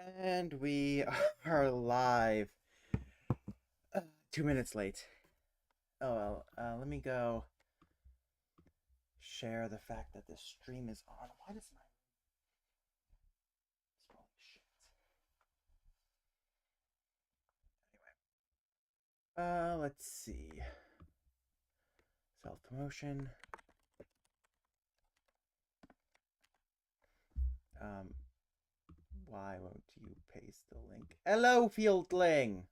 And we are live. 2 minutes late. Oh well, let me go share the fact that this stream is on. Why does my holy shit? Anyway, let's see. Self promotion. Um, why won't you paste the link? Hello, Fieldling.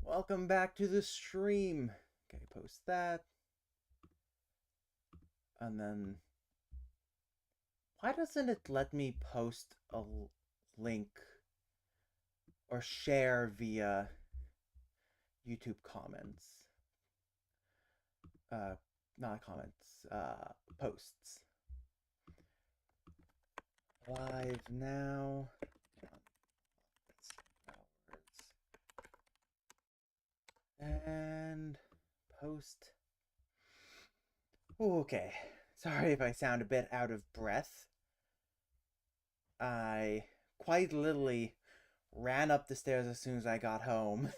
Welcome back to the stream. Okay, post that. And then, why doesn't it let me post a link or share via YouTube comments? Not comments, posts. Live now. And post. Okay. Sorry if I sound a bit out of breath. I quite literally ran up the stairs as soon as I got home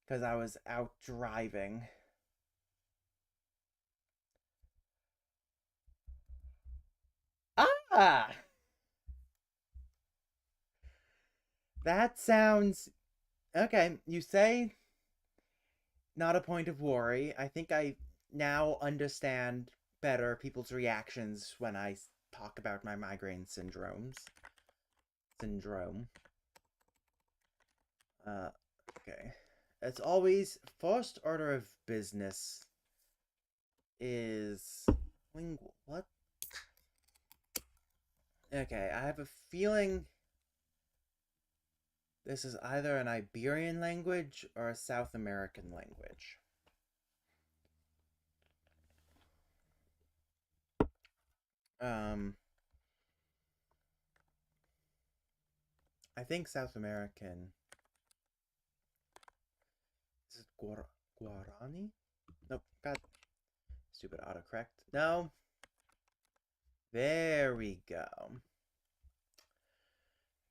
because I was out driving. Ah! That sounds okay. You say not a point of worry. I think I now understand better people's reactions when I talk about my migraine syndrome. Okay. As always, first order of business is lingual. What? Okay, I have a feeling this is either an Iberian language or a South American language. I think South American. Is it Guarani? Nope, God. Stupid autocorrect. No. There we go.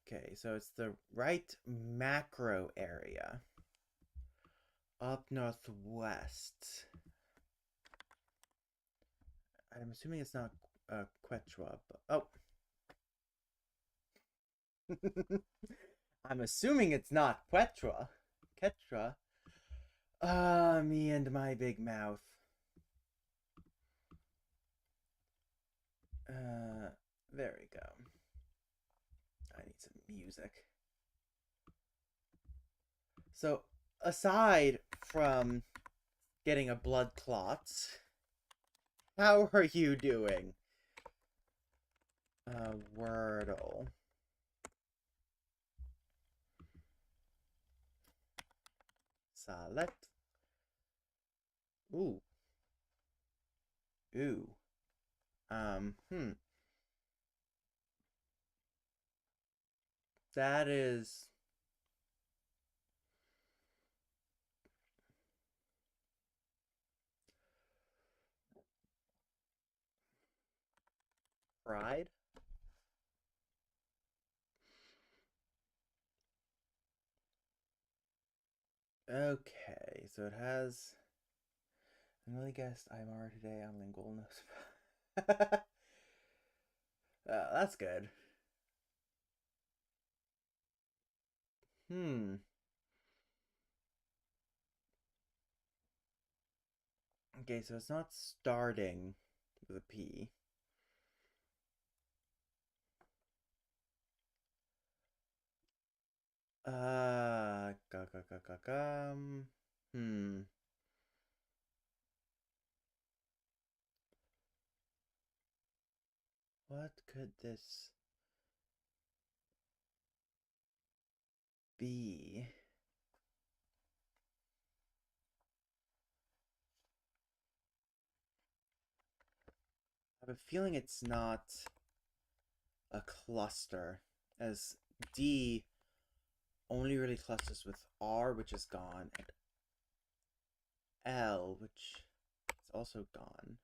Okay, so it's the right macro area. Up northwest. I'm assuming it's not Quechua, but oh. I'm assuming it's not Quechua. Quechua. Me and my big mouth. There we go. I need some music. So, aside from getting a blood clot, how are you doing? Wordle. Select. Ooh. Ooh. That is pride. Okay, so it has. I really guessed IMR today on lingual notes. That's good. Okay, so it's not starting with a P. Ga, ga, ga, ga, ga. What could this be? I have a feeling it's not a cluster, as D only really clusters with R, which is gone, and L, which is also gone.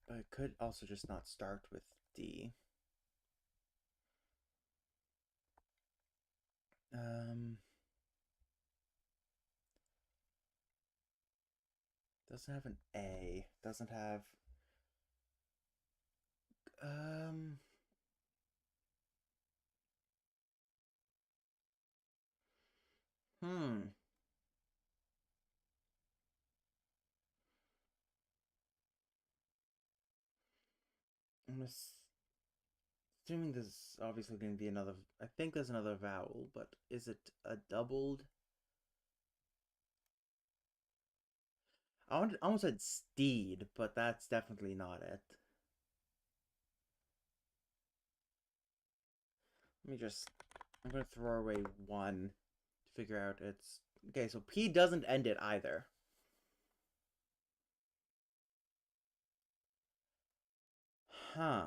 But it could also just not start with D. Doesn't have an A. Doesn't have um hmm. I'm assuming there's obviously going to be another. I think there's another vowel, but is it a doubled? I almost said steed, but that's definitely not it. Let me just. I'm going to throw away one to figure out it's. Okay, so P doesn't end it either. Huh.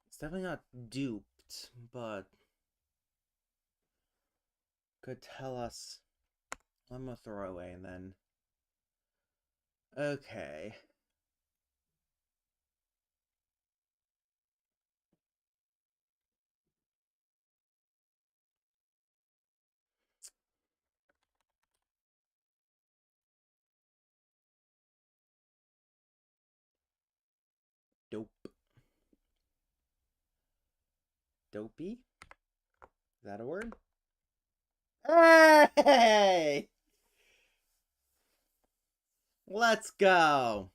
It's definitely not duped, but could tell us. I'm gonna throw away and then. Okay. Dope. Dopey? Is that a word? Hey! Let's go!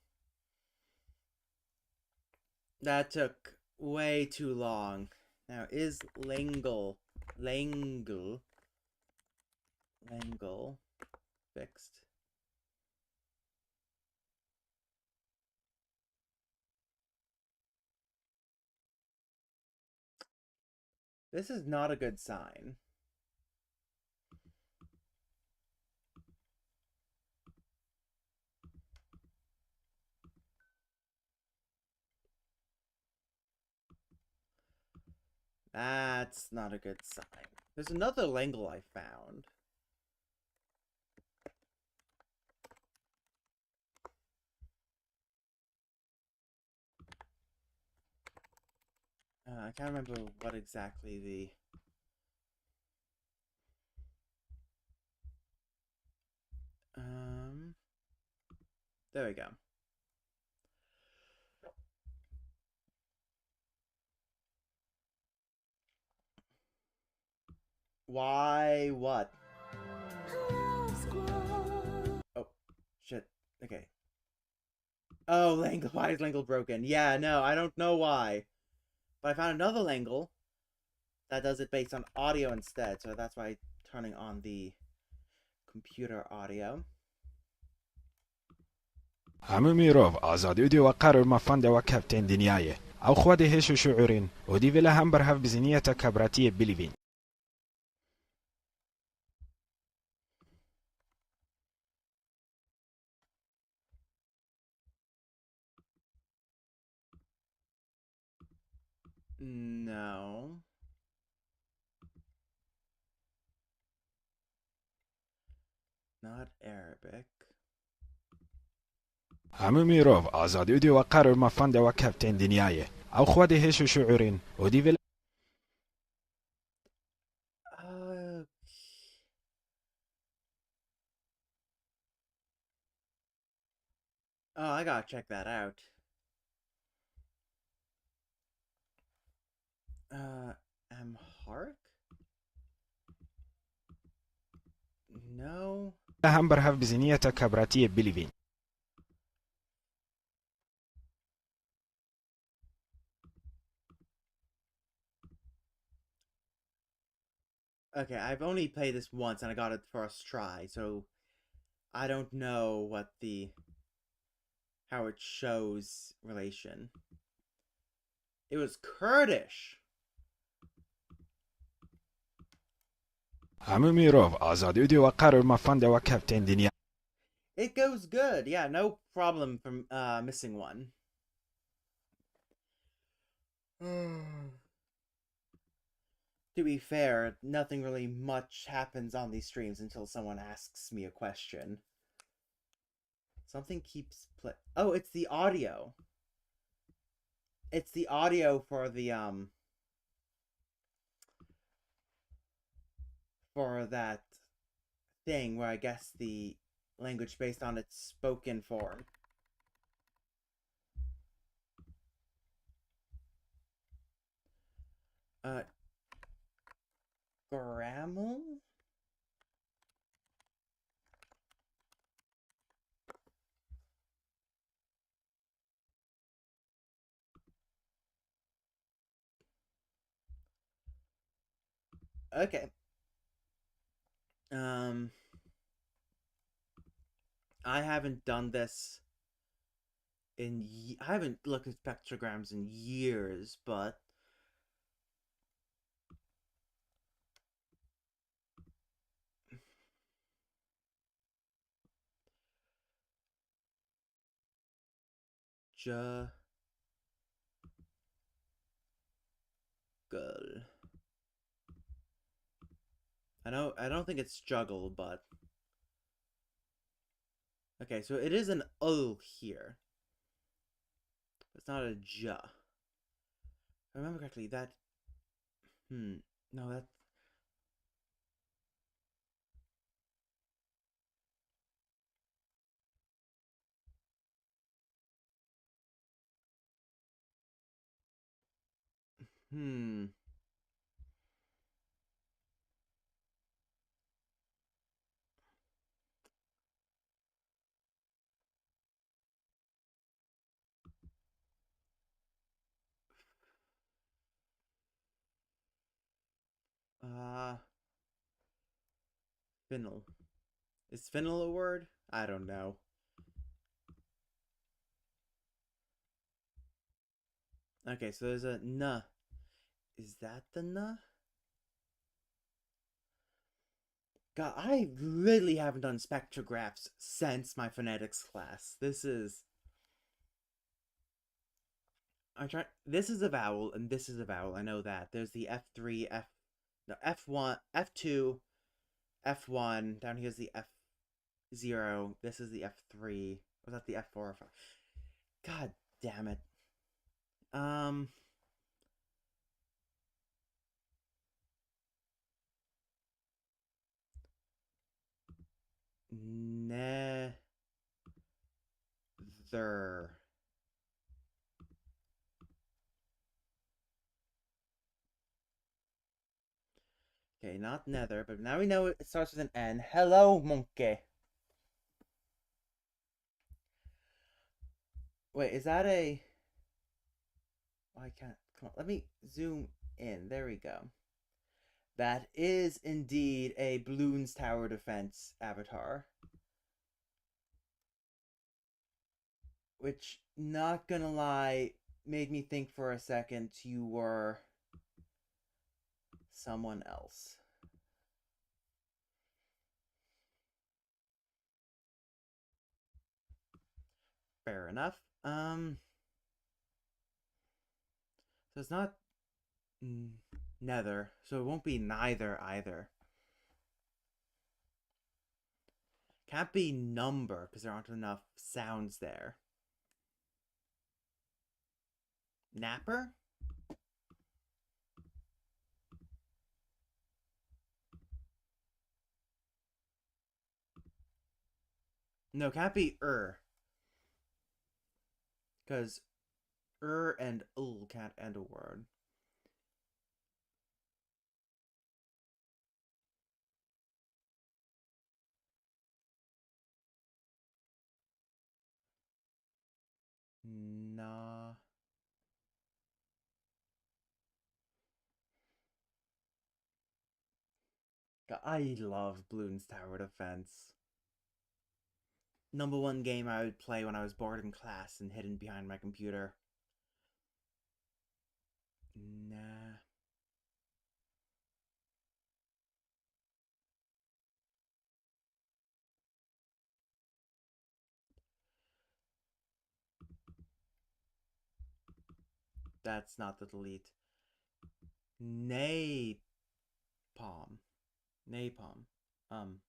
That took way too long. Now, is Langle fixed? This is not a good sign. That's not a good sign. There's another Langle I found. I can't remember what exactly the... There we go. Why what? Oh, shit. Okay. Oh, Langle. Why is Langle broken? Yeah, no, I don't know why. But I found another Langle that does it based on audio instead, so that's why I'm turning on the computer audio. همه میرو آزادی ودی وقرر ما فنده وكابتن دنياي او خواده هشو شعورين ودي ولا هم برهف بزنية كبراتية بليفين. No. Not Arabic. همه میرو آزادی ودی وقرر ما فنده وكابتن دنياي او خواده هشو شعورين ودي ولا Uh, oh, I gotta check that out. Amharic? No. هم برهف بزنية كبراتية بليفين. Okay, I've only played this once and I got it first try, so I don't know what how it shows relation. It was Kurdish. همه میرو آزادی ودی وقرر ما فنده وكابتن دنياي. It goes good. Yeah, no problem from missing one. To be fair, nothing really much happens on these streams until someone asks me a question. Something keeps play. Oh, it's the audio. It's the audio for that thing where I guess the language based on its spoken form. Uh, grammar. Okay. Um, I haven't done this I haven't looked at spectrograms in years, but juggle. I don't think it's juggle, but okay, so it is an O here. It's not a j. If I remember correctly, that no, that hmm. Uh, Finnel. Is Finnel a word? I don't know. Okay, so there's a n. Is that the n? God, I literally haven't done spectrographs since my phonetics class. I try. This is a vowel, and this is a vowel. I know that. There's the F3, no, F1, F2, F1. Down here's the F0. This is the F3. Was that the F4 or 5? God damn it. Um, Nether. Okay, not nether, but now we know it starts with an N. Hello, monkey. Wait, is that a? Oh, I can't. Come on, let me zoom in. There we go. That is indeed a Bloons Tower Defense avatar. Which, not gonna lie, made me think for a second you were someone else. Fair enough. So it's not nether, so it won't be neither either. Can't be number because there aren't enough sounds there. Napper? No, can't be because and can't end a word. Nah. I love Bloons Tower Defense. Number one game I would play when I was bored in class and hidden behind my computer. Nah. That's not the delete. Nay. Napalm. Um,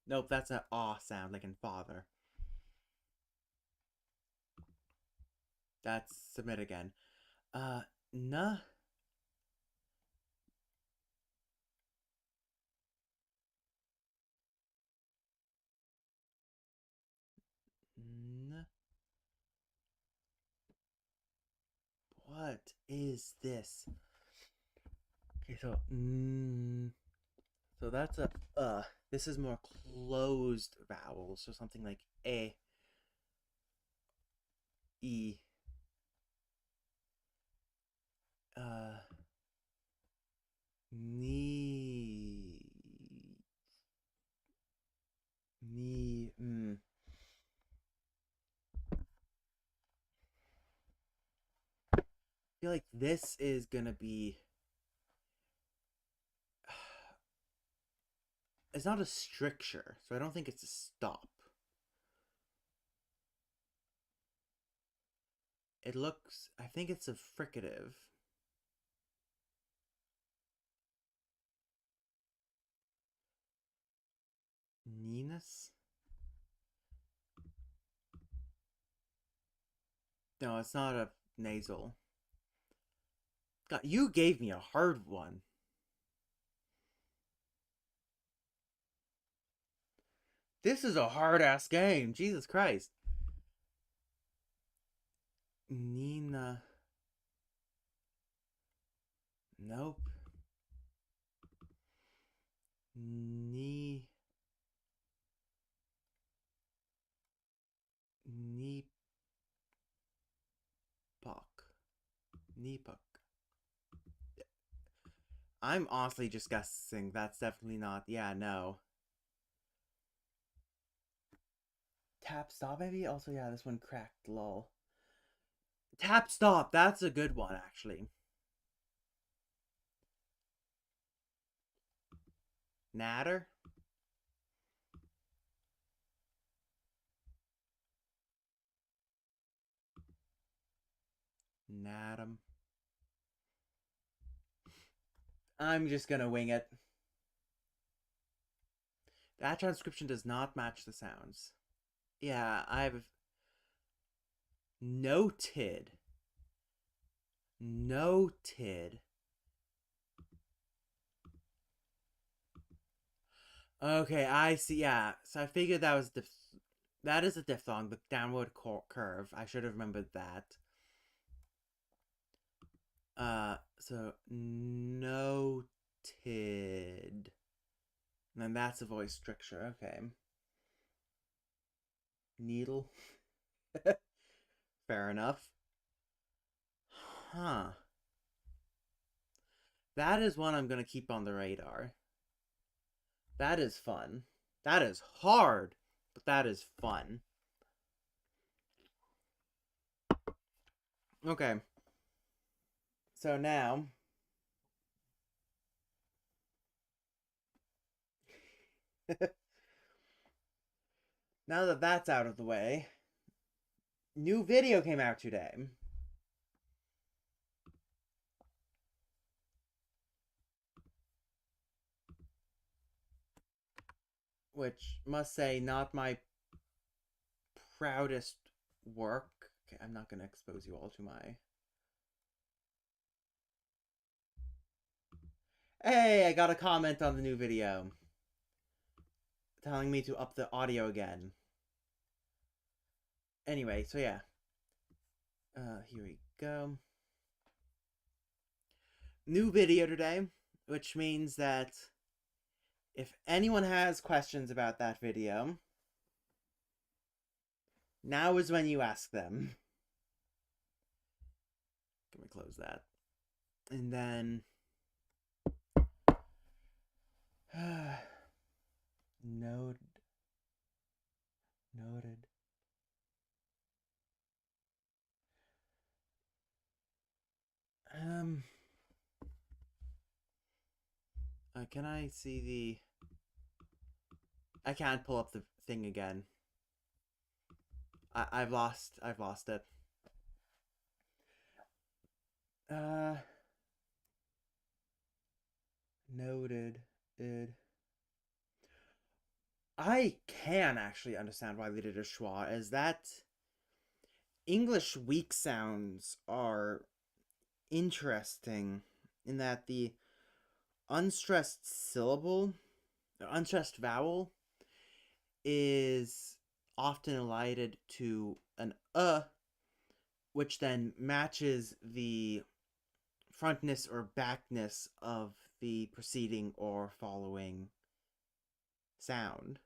Nope, that's a aw sound, like in father. That's submit again. Uh, nah. N- what is this? Okay, so that's a this is more closed vowels, so something like a, e, uh, ni, ni. I feel like this is gonna be. It's not a stricture, so I don't think it's a stop. It looks. I think it's a fricative. Ninus? No, it's not a nasal. God, you gave me a hard one. This is a hard ass game. Jesus Christ. Nina. Nope. Ni. Neepak. Neepak. I'm honestly just guessing. That's definitely not. Yeah, no. Tap stop, maybe? Also, yeah, this one cracked. Lol. Tap stop. That's a good one, actually. Natter? Natum. I'm just gonna wing it. That transcription does not match the sounds. Yeah, I've noted. Noted. Okay, I see. Yeah, so I figured that was that is a diphthong, the downward curve. I should have remembered that. So noted. And then that's a voice stricture. Okay. Needle. Fair enough. Huh. That is one I'm gonna keep on the radar. That is fun. That is hard, but that is fun. Okay. So now, now that that's out of the way, new video came out today, which must say not my proudest work. Okay, I'm not gonna expose you all to my. Hey, I got a comment on the new video telling me to up the audio again. Anyway, so yeah. Here we go. New video today, which means that if anyone has questions about that video, now is when you ask them. Let me close that. And then noted. Noted. Um can I see the I can't pull up the thing again. I've lost it. Uh Noted. Id. I can actually understand why they did a schwa, as that English weak sounds are interesting in that the unstressed syllable, unstressed vowel, is often elided to an which then matches the frontness or backness of the preceding or following sound.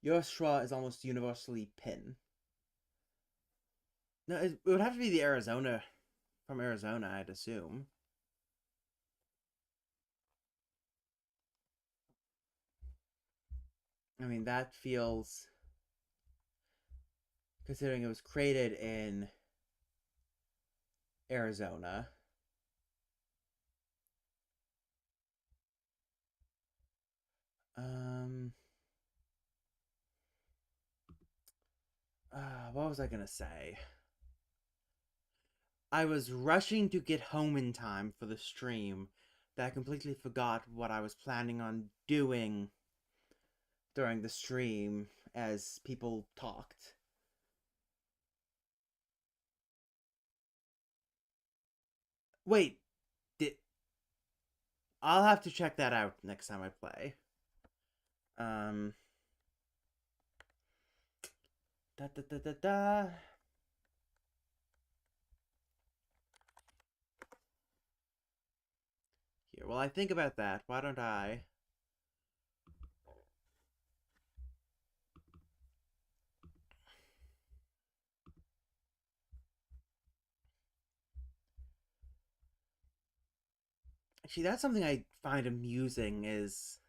Your schwa is almost universally pin. No, it would have to be the Arizona from Arizona, I'd assume. I mean, that feels, considering it was created in Arizona. Um, what was I gonna say? I was rushing to get home in time for the stream that I completely forgot what I was planning on doing during the stream as people talked. Wait, did I'll have to check that out next time I play. Um, da da da da da. Here, while I think about that, why don't I? Actually, that's something I find amusing is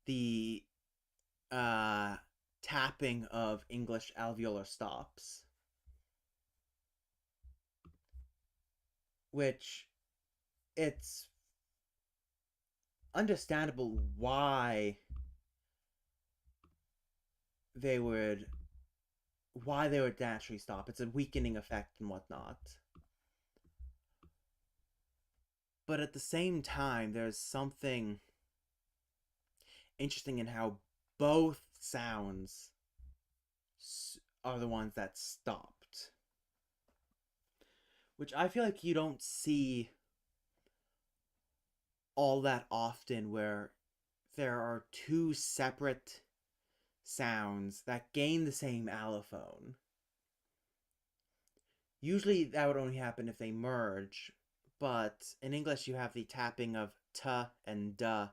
the uh tapping of English alveolar stops, which it's understandable they would why they would naturally stop. It's a weakening effect and whatnot. But at the same time, there's something interesting in how both sounds are the ones that stopped, which I feel like you don't see all that often where there are two separate sounds that gain the same allophone. Usually that would only happen if they merge, but in English you have the tapping of t and duh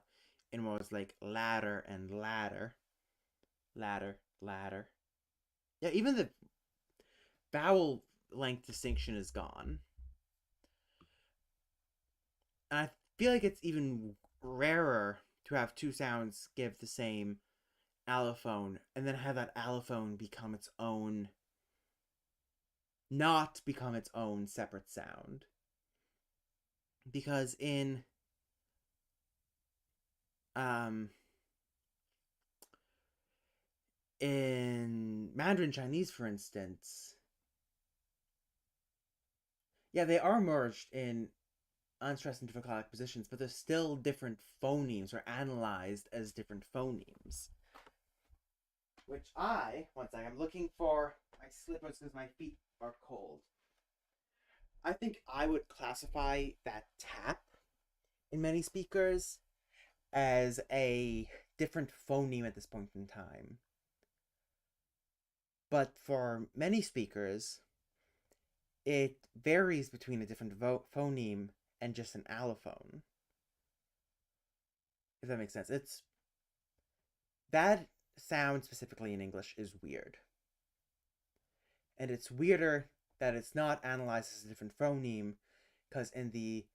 in words like ladder and ladder. Ladder, ladder. Yeah, even the vowel length distinction is gone. And I feel like it's even rarer to have two sounds give the same allophone and then have that allophone become its own, not become its own separate sound. Because um in Mandarin Chinese, for instance, yeah, they are merged in unstressed and different classic positions, but they're still different phonemes or analyzed as different phonemes. Which one second, I'm looking for my slippers because my feet are cold. I think I would classify that tap in many speakers as a different phoneme at this point in time. But for many speakers, it varies between a different phoneme and just an allophone. If that makes sense. It's that sound specifically in English is weird. And it's weirder that it's not analyzed as a different phoneme, because in the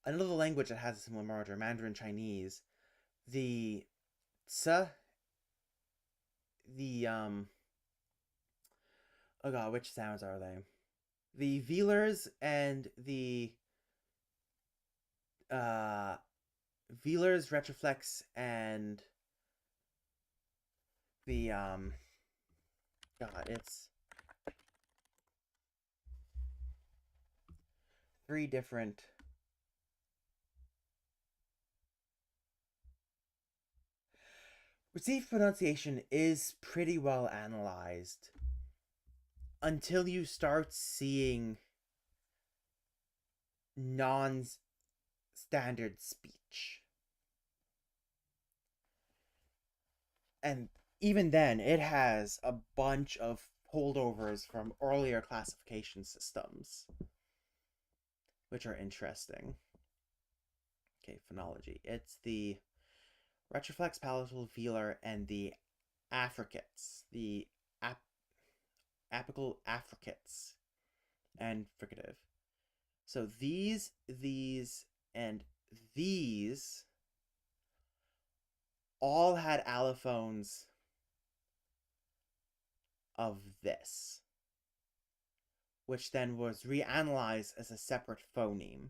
another language that has a similar merger, Mandarin Chinese, the ts, the oh god, which sounds are they? The velars and the uh velars, retroflex, and the god, it's three different Received pronunciation is pretty well analyzed until you start seeing non standard speech. And even then, it has a bunch of holdovers from earlier classification systems, which are interesting. Okay, phonology. It's the retroflex, palatal, velar, and the affricates. The ap- apical affricates and fricative. So these, and these all had allophones of this, which then was reanalyzed as a separate phoneme.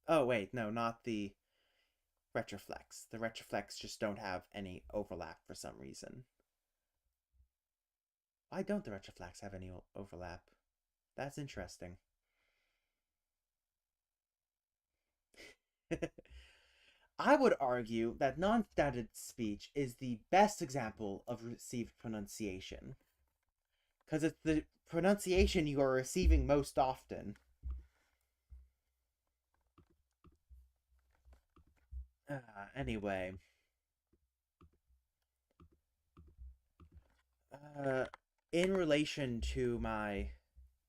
Oh, wait, no, not the retroflex. The retroflex just don't have any overlap for some reason. Why don't the retroflex have any overlap? That's interesting. I would argue that non standard speech is the best example of received pronunciation, because it's the pronunciation you are receiving most often. Anyway, uh, in relation to my.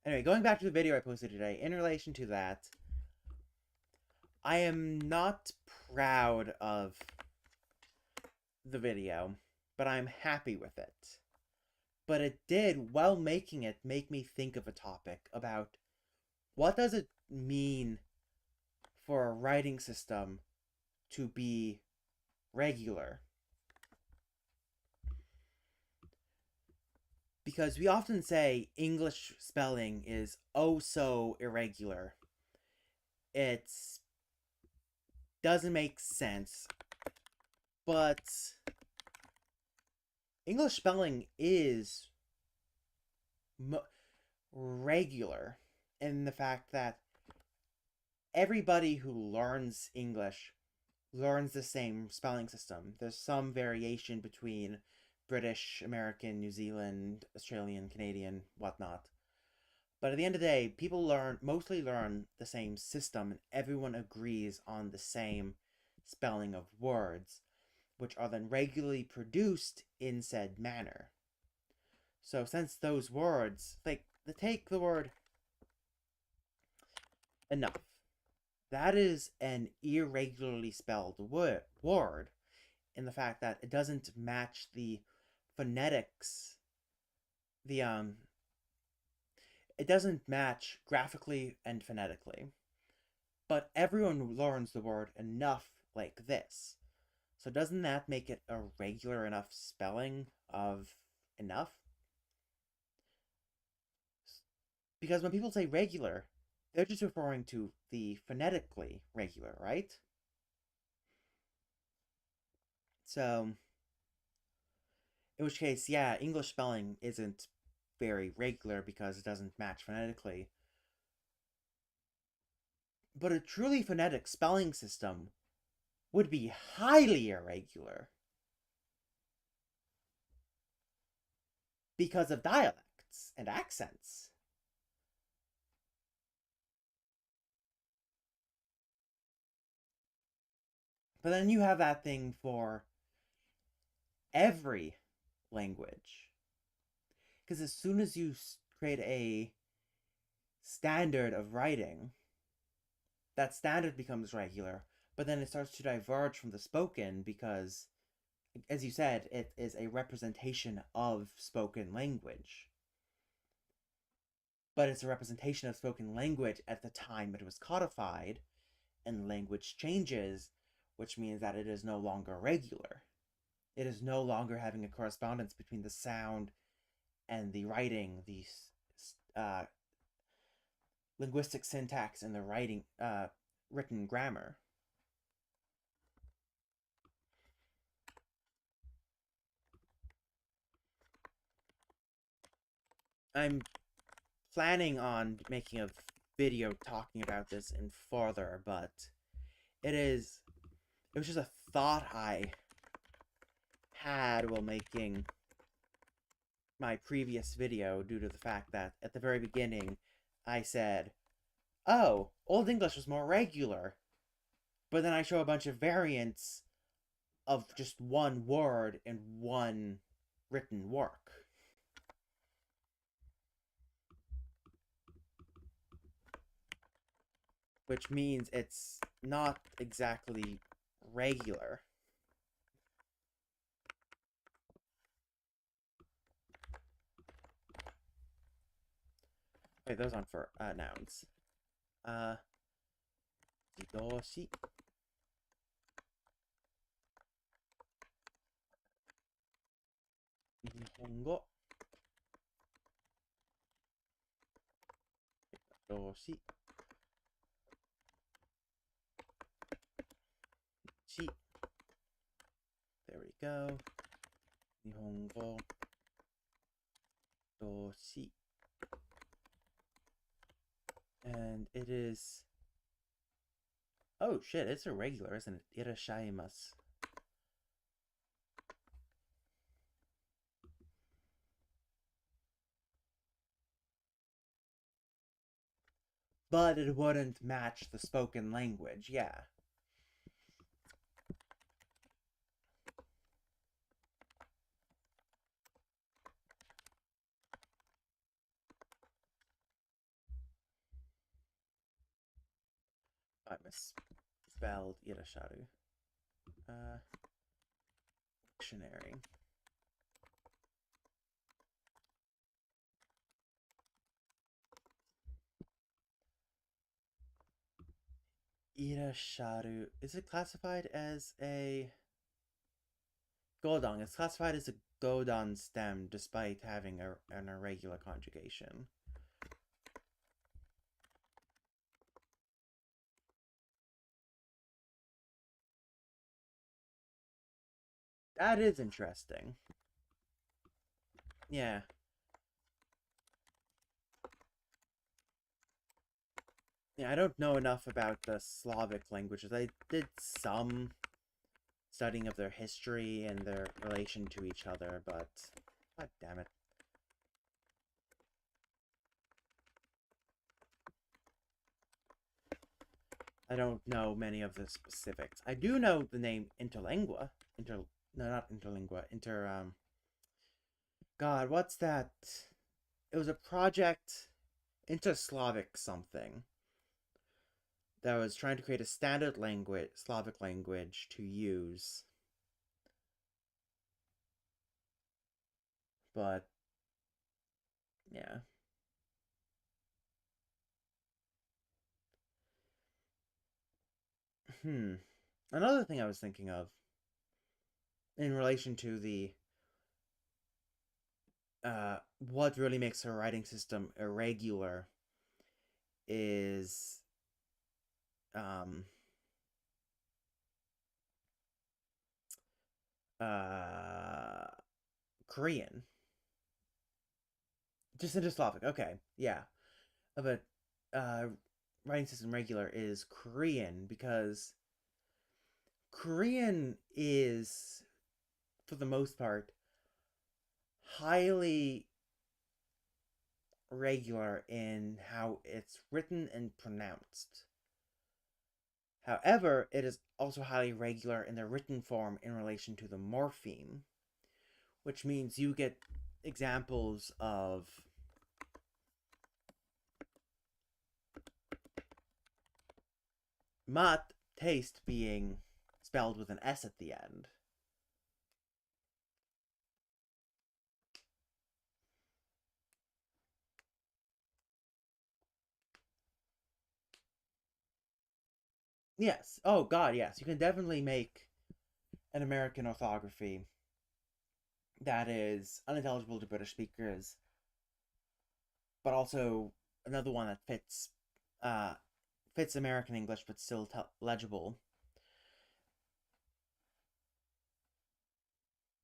Anyway, going back to the video I posted today, in relation to that, I am not proud of the video, but I'm happy with it. But it did, while making it, make me think of a topic about what does it mean for a writing system to be regular? Because we often say English spelling is oh so irregular. It doesn't make sense. But English spelling is regular in the fact that everybody who learns English learns the same spelling system. There's some variation between British, American, New Zealand, Australian, Canadian, whatnot. But at the end of the day, people mostly learn the same system, and everyone agrees on the same spelling of words, which are then regularly produced in said manner. So since those words, like, take the word enough, that is an irregularly spelled word in the fact that it doesn't match the phonetics, the it doesn't match graphically and phonetically. But everyone learns the word enough like this. So doesn't that make it a regular enough spelling of enough? Because when people say regular, they're just referring to the phonetically regular, right? So, in which case, yeah, English spelling isn't very regular because it doesn't match phonetically. But a truly phonetic spelling system would be highly irregular because of dialects and accents. But then you have that thing for every language. Because as soon as you create a standard of writing, that standard becomes regular, but then it starts to diverge from the spoken because, as you said, it is a representation of spoken language. But it's a representation of spoken language at the time it was codified, and language changes, which means that it is no longer regular. It is no longer having a correspondence between the sound and the writing, the uh, linguistic syntax and the written grammar. I'm planning on making a video talking about this in further, but it was just a thought I had while making my previous video due to the fact that at the very beginning I said, oh, Old English was more regular. But then I show a bunch of variants of just one word in one written work. Which means it's not exactly regular. Wait, those aren't for nouns. Jidoshi. Nihongo. Jidoshi. Chi. There we go. Nihongo. Doshi. And it is... Oh shit, it's irregular, isn't it? Irashaimasu. But it wouldn't match the spoken language, yeah. I misspelled Irasharu. Dictionary. Irasharu. Is it classified as a Godon? It's classified as a Godon stem despite having an irregular conjugation. That is interesting. Yeah. Yeah, I don't know enough about the Slavic languages. I did some studying of their history and their relation to each other, but god damn it. I don't know many of the specifics. I do know the name Interlingua. No, not Interlingua. God, what's that? It was a project, Inter-Slavic something, that was trying to create a standard language, Slavic language to use. But, yeah. Another thing I was thinking of in relation to the what really makes her writing system irregular is um uh Korean. Just into Slavic, okay, yeah. But writing system regular is Korean because Korean is, for the most part, highly regular in how it's written and pronounced. However, it is also highly regular in the written form in relation to the morpheme, which means you get examples of mat, taste, being spelled with an S at the end. Yes. Oh, God, yes. You can definitely make an American orthography that is unintelligible to British speakers, but also another one that fits American English but still legible.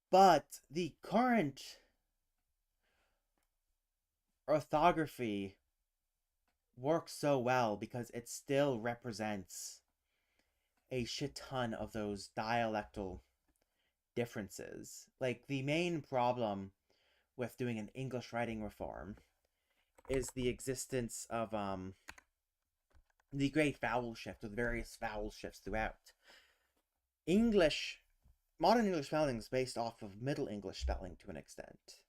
But the current orthography works so well because it still represents a shit ton of those dialectal differences. Like, the main problem with doing an English writing reform is the existence of the great vowel shift, with various vowel shifts throughout. English, modern English spelling is based off of Middle English spelling to an extent.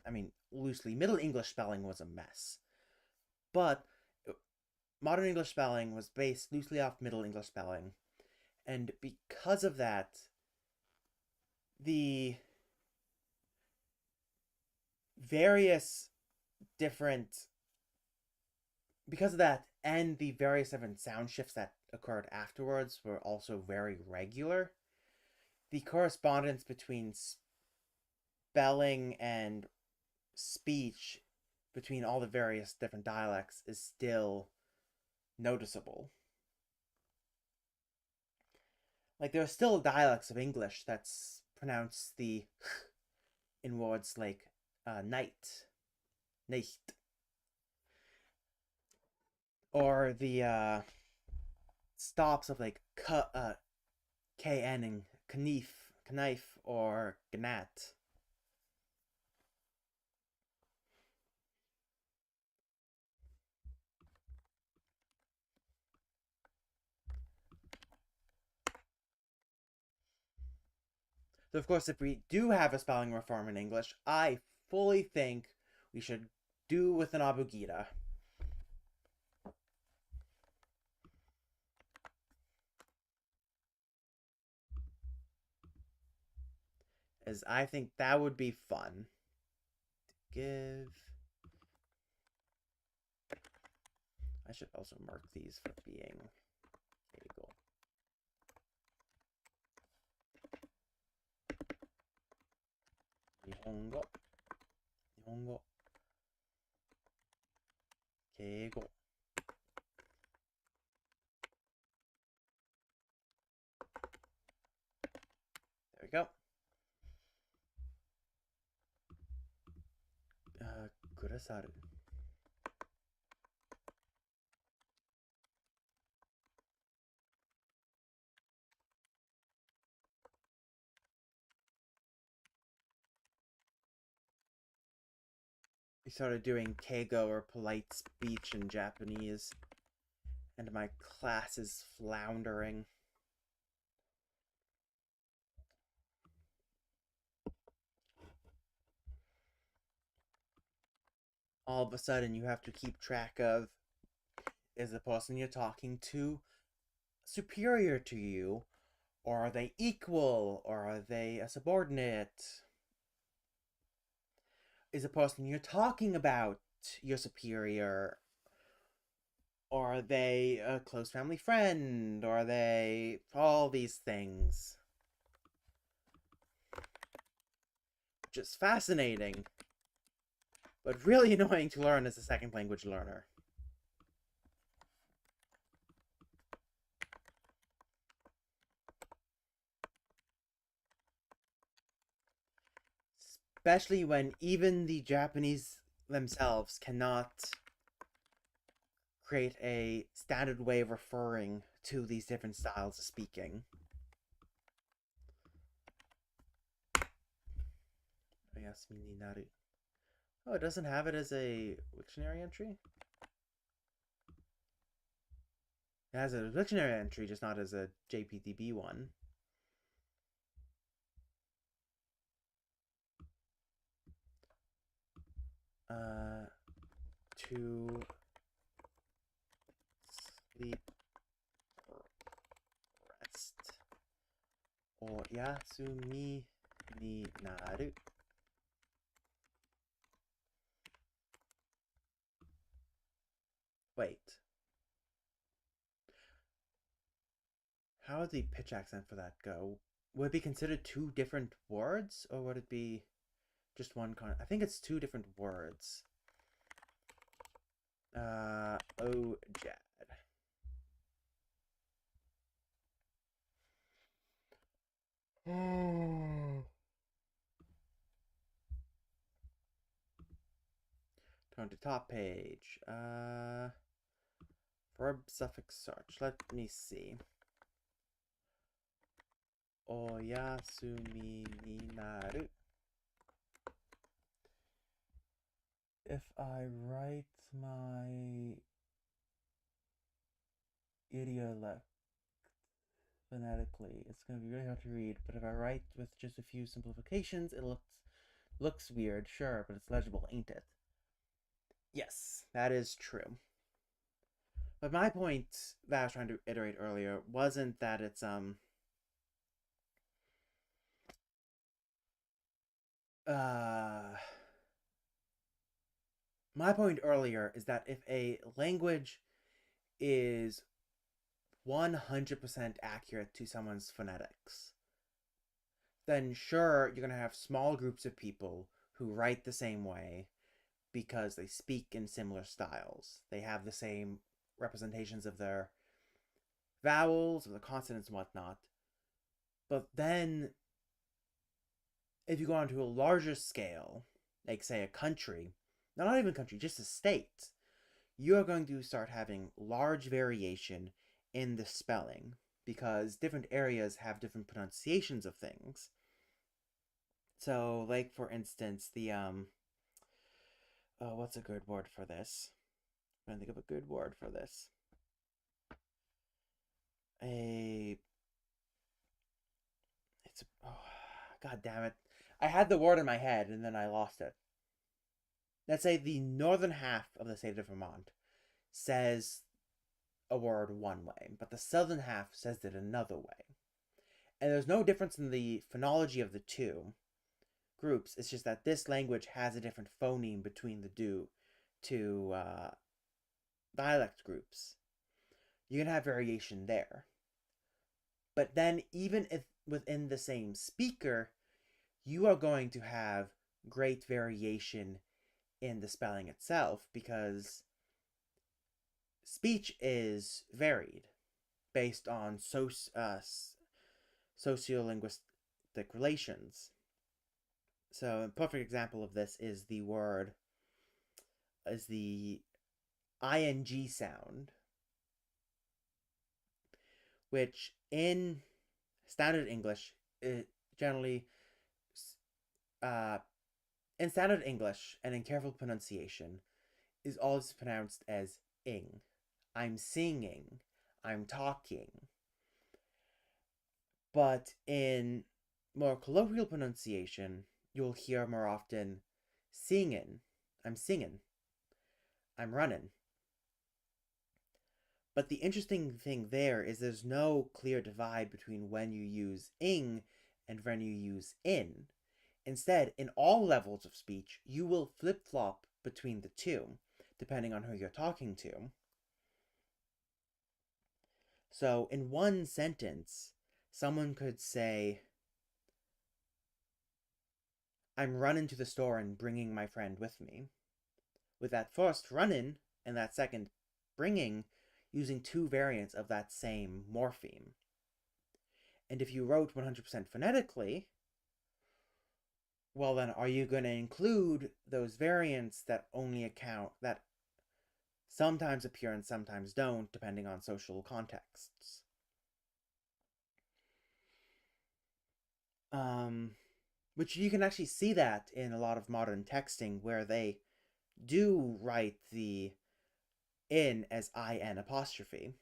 I mean, loosely, Middle English spelling was a mess. But modern English spelling was based loosely off Middle English spelling. And because of that, the various different because of that and the various different sound shifts that occurred afterwards were also very regular, the correspondence between spelling and speech between all the various different dialects is still noticeable. Like, there are still dialects of English that's pronounce the in words like night, nicht, or the stops of like kn and knife or gnat. So, of course, if we do have a spelling reform in English, I fully think we should do with an abugida. As I think that would be fun. Give. I should also mark these for being Kegel. Nihongo. Nihongo. Kegel. There we go. Kurasaru. We started doing keigo, or polite speech, in Japanese, and my class is floundering. All of a sudden, you have to keep track of, is the person you're talking to superior to you, or are they equal, or are they a subordinate? Is the person you're talking about your superior, or are they a close family friend, or are they all these things? Just fascinating, but really annoying to learn as a second language learner. Especially when even the Japanese themselves cannot create a standard way of referring to these different styles of speaking. Oyasumi ni naru. Oh, it doesn't have it as a dictionary entry? It has a dictionary entry, just not as a JPTB one. To sleep or rest. Oyasumi ni naru. Wait. How would the pitch accent for that go? Would it be considered two different words, or would it be just one I think it's two different words. Oh, Jad. Turn to top page. Verb suffix search. Let me see. oyasumi ni naru. If I write my idiolect phonetically, it's going to be really hard to read, but if I write with just a few simplifications, it looks weird, sure, but it's legible, ain't it? Yes, that is true. But my point that I was trying to iterate earlier wasn't that it's uh my point earlier is that if a language is 100% accurate to someone's phonetics, then sure, you're going to have small groups of people who write the same way because they speak in similar styles. They have the same representations of their vowels, of the consonants, and whatnot. But then, if you go on to a larger scale, like say a country, not even a country, just a state, you are going to start having large variation in the spelling because different areas have different pronunciations of things. So, like for instance, the what's a good word for this? I'm trying to think of a good word for this. A it's oh, god damn it. I had the word in my head and then I lost it. Let's say the northern half of the state of Vermont says a word one way, but the southern half says it another way. And there's no difference in the phonology of the two groups. It's just that this language has a different phoneme between the two dialect groups. You can have variation there. But then, even if within the same speaker, you are going to have great variation in the spelling itself because speech is varied based on sociolinguistic relations. So, a perfect example of this is the ing sound, which in standard English, it generally, uh, in standard English and in careful pronunciation, is always pronounced as ing. I'm singing. I'm talking. But in more colloquial pronunciation, you'll hear more often singin'. I'm singing. I'm running. But the interesting thing there is there's no clear divide between when you use ing and when you use in. Instead, in all levels of speech, you will flip flop between the two, depending on who you're talking to. So, in one sentence, someone could say, I'm running to the store and bringing my friend with me. With that first running and that second bringing using two variants of that same morpheme. And if you wrote 100% phonetically, well then are you going to include those variants that only account that sometimes appear and sometimes don't depending on social contexts? Which you can actually see that in a lot of modern texting where they do write the in as in apostrophe,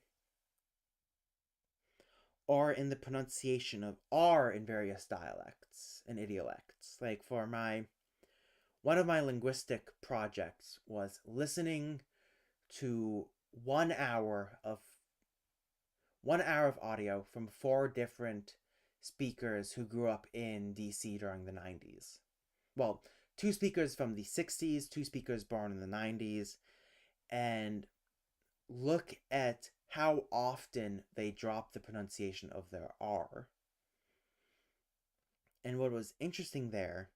or in the pronunciation of R in various dialects and idiolects. Like for one of my linguistic projects was listening to 1 hour of audio from 4 different speakers who grew up in DC during the 90s. Well, 2 speakers from the 60s, 2 speakers born in the 90s, and look at how often they drop the pronunciation of their R. And what was interesting there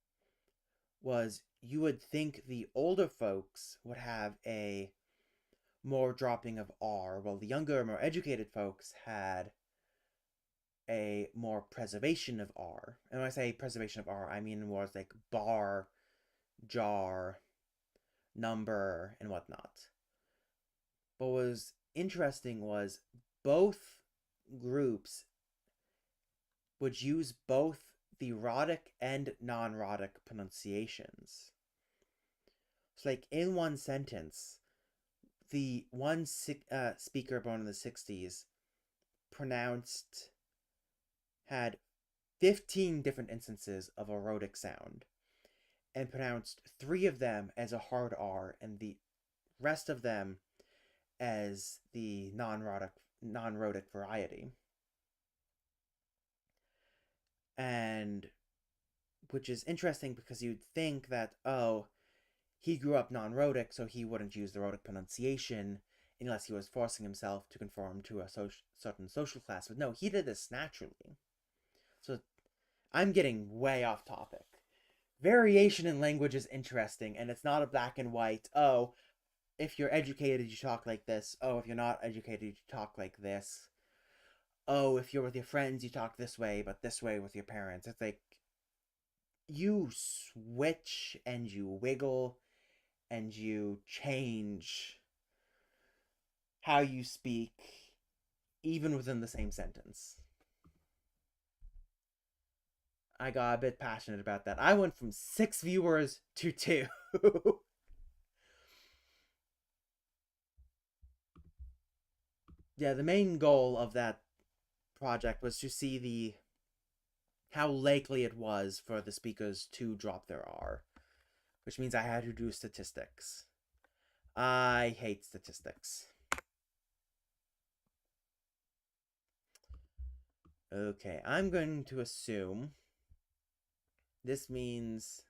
was you would think the older folks would have a more dropping of R, while the younger, more educated folks had a more preservation of R. And when I say preservation of R, I mean words like bar, jar, number, and whatnot. But what was interesting was both groups would use both the rhotic and non-rhotic pronunciations. So, like in one sentence, the one speaker born in the 60s pronounced had 15 different instances of a rhotic sound and pronounced 3 of them as a hard R and the rest of them as the non-rhotic variety. And which is interesting because you'd think that, oh, he grew up non-rhotic, so he wouldn't use the rhotic pronunciation unless he was forcing himself to conform to a certain social class. But no, he did this naturally. So I'm getting way off topic. Variation in language is interesting, and it's not a black and white, oh, if you're educated, you talk like this. Oh, if you're not educated, you talk like this. Oh, if you're with your friends, you talk this way, but this way with your parents. It's like you switch and you wiggle and you change how you speak, even within the same sentence. I got a bit passionate about that. I went from 6 viewers to 2. Yeah, the main goal of that project was to see the how likely it was for the speakers to drop their R, which means I had to do statistics. I hate statistics. Okay, I'm going to assume this means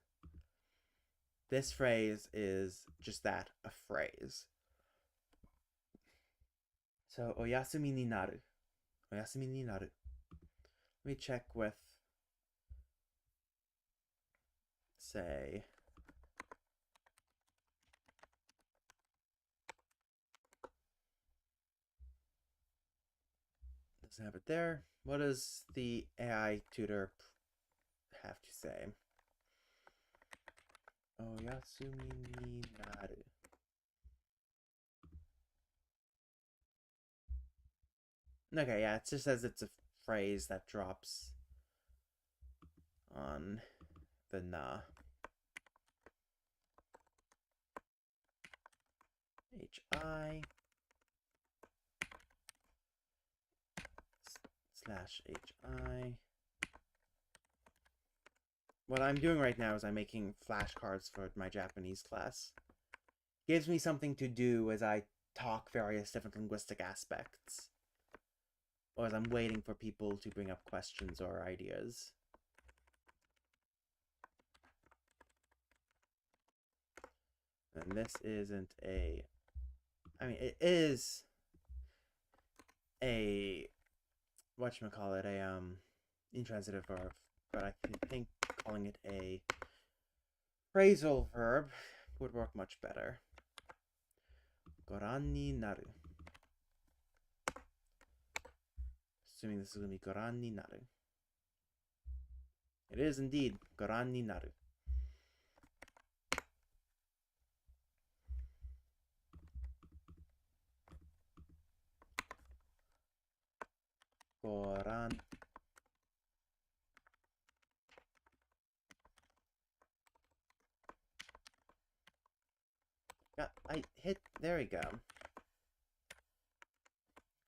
this phrase is just that, a phrase. So, oyasumi ni naru. Oyasumi ni naru. Let me check with, say, doesn't have it there. What does the AI tutor have to say? Oyasumi ni naru. Okay, yeah, it just says it's a phrase that drops on the na. hi slash hi. What I'm doing right now is I'm making flashcards for my Japanese class. Gives me something to do as I talk various different linguistic aspects, or as I'm waiting for people to bring up questions or ideas. And this isn't a... I mean, it is a... whatchamacallit, a, intransitive verb, but I think calling it a phrasal verb would work much better. Goran ni naru. Assuming this is going to be goran ni naru. It is indeed goran ni naru. Goran. Yeah, I hit. There we go.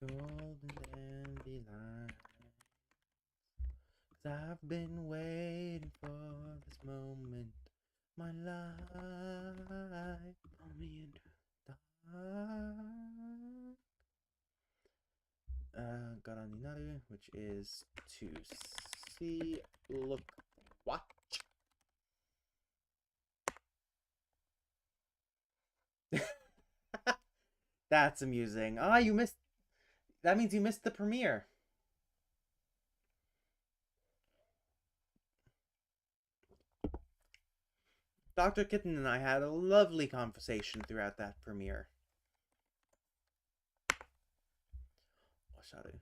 Golden dandelion. 'Cause I've been waiting for this moment. My life on me into the Garaninaru, which is to see, look, watch. That's amusing. Ah, you missed. That means you missed the premiere. Dr. Kitten and I had a lovely conversation throughout that premiere. Washaru.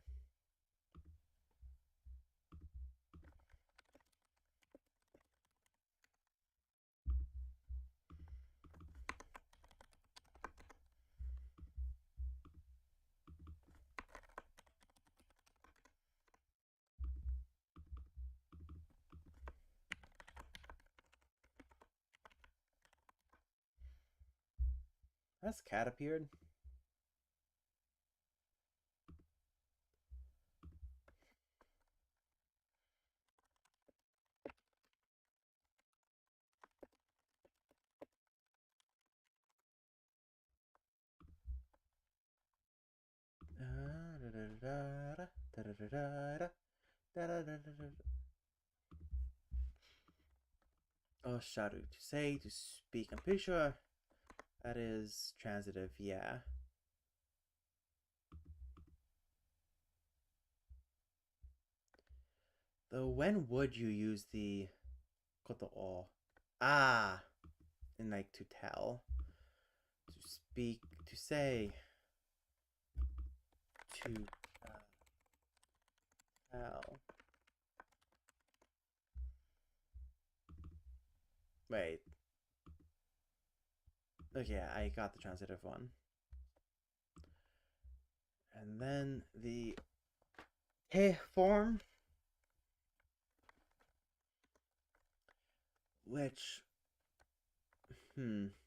Has cat appeared? Oh, sharu. To say, to speak. I'm pretty sure that is transitive, yeah. Though, when would you use the koto o? Ah, in like to tell, to speak, to say, to tell. Wait. Okay, I got the transitive one. And then the he form, which, irashate,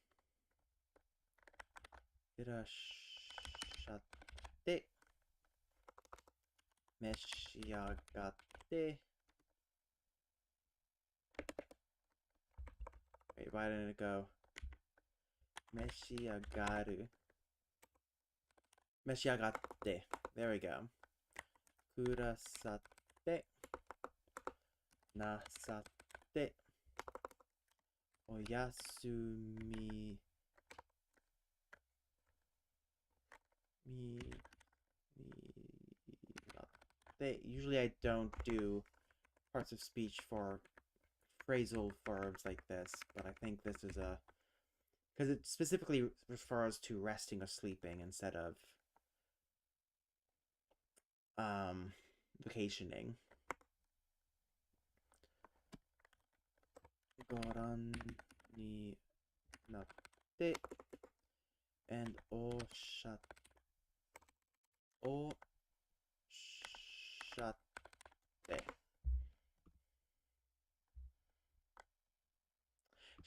meshiagate. Wait, why didn't it go? Meshiagaru. Meshiagate. There we go. Kurasate. Nasate. Oyasumi. Mi. Usually I don't do parts of speech for phrasal verbs like this, but I think this is a... because it specifically refers to resting or sleeping instead of vacationing. Goran ni natte and o shatte.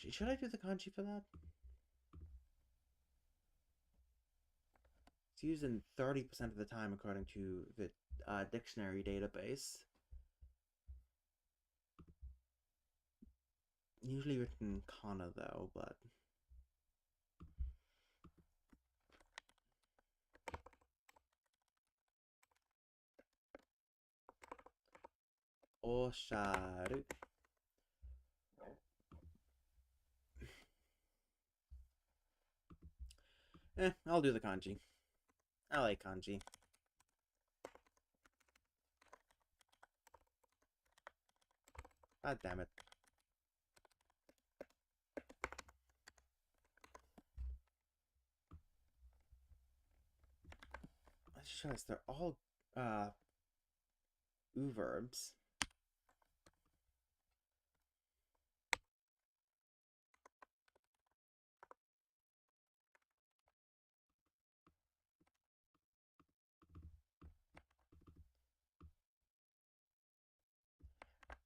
Should I do the kanji for that? It's used in 30% of the time according to the dictionary database. Usually written kana though, but osharu. I'll do the kanji. I like kanji. God damn it. I just realized they're all verbs.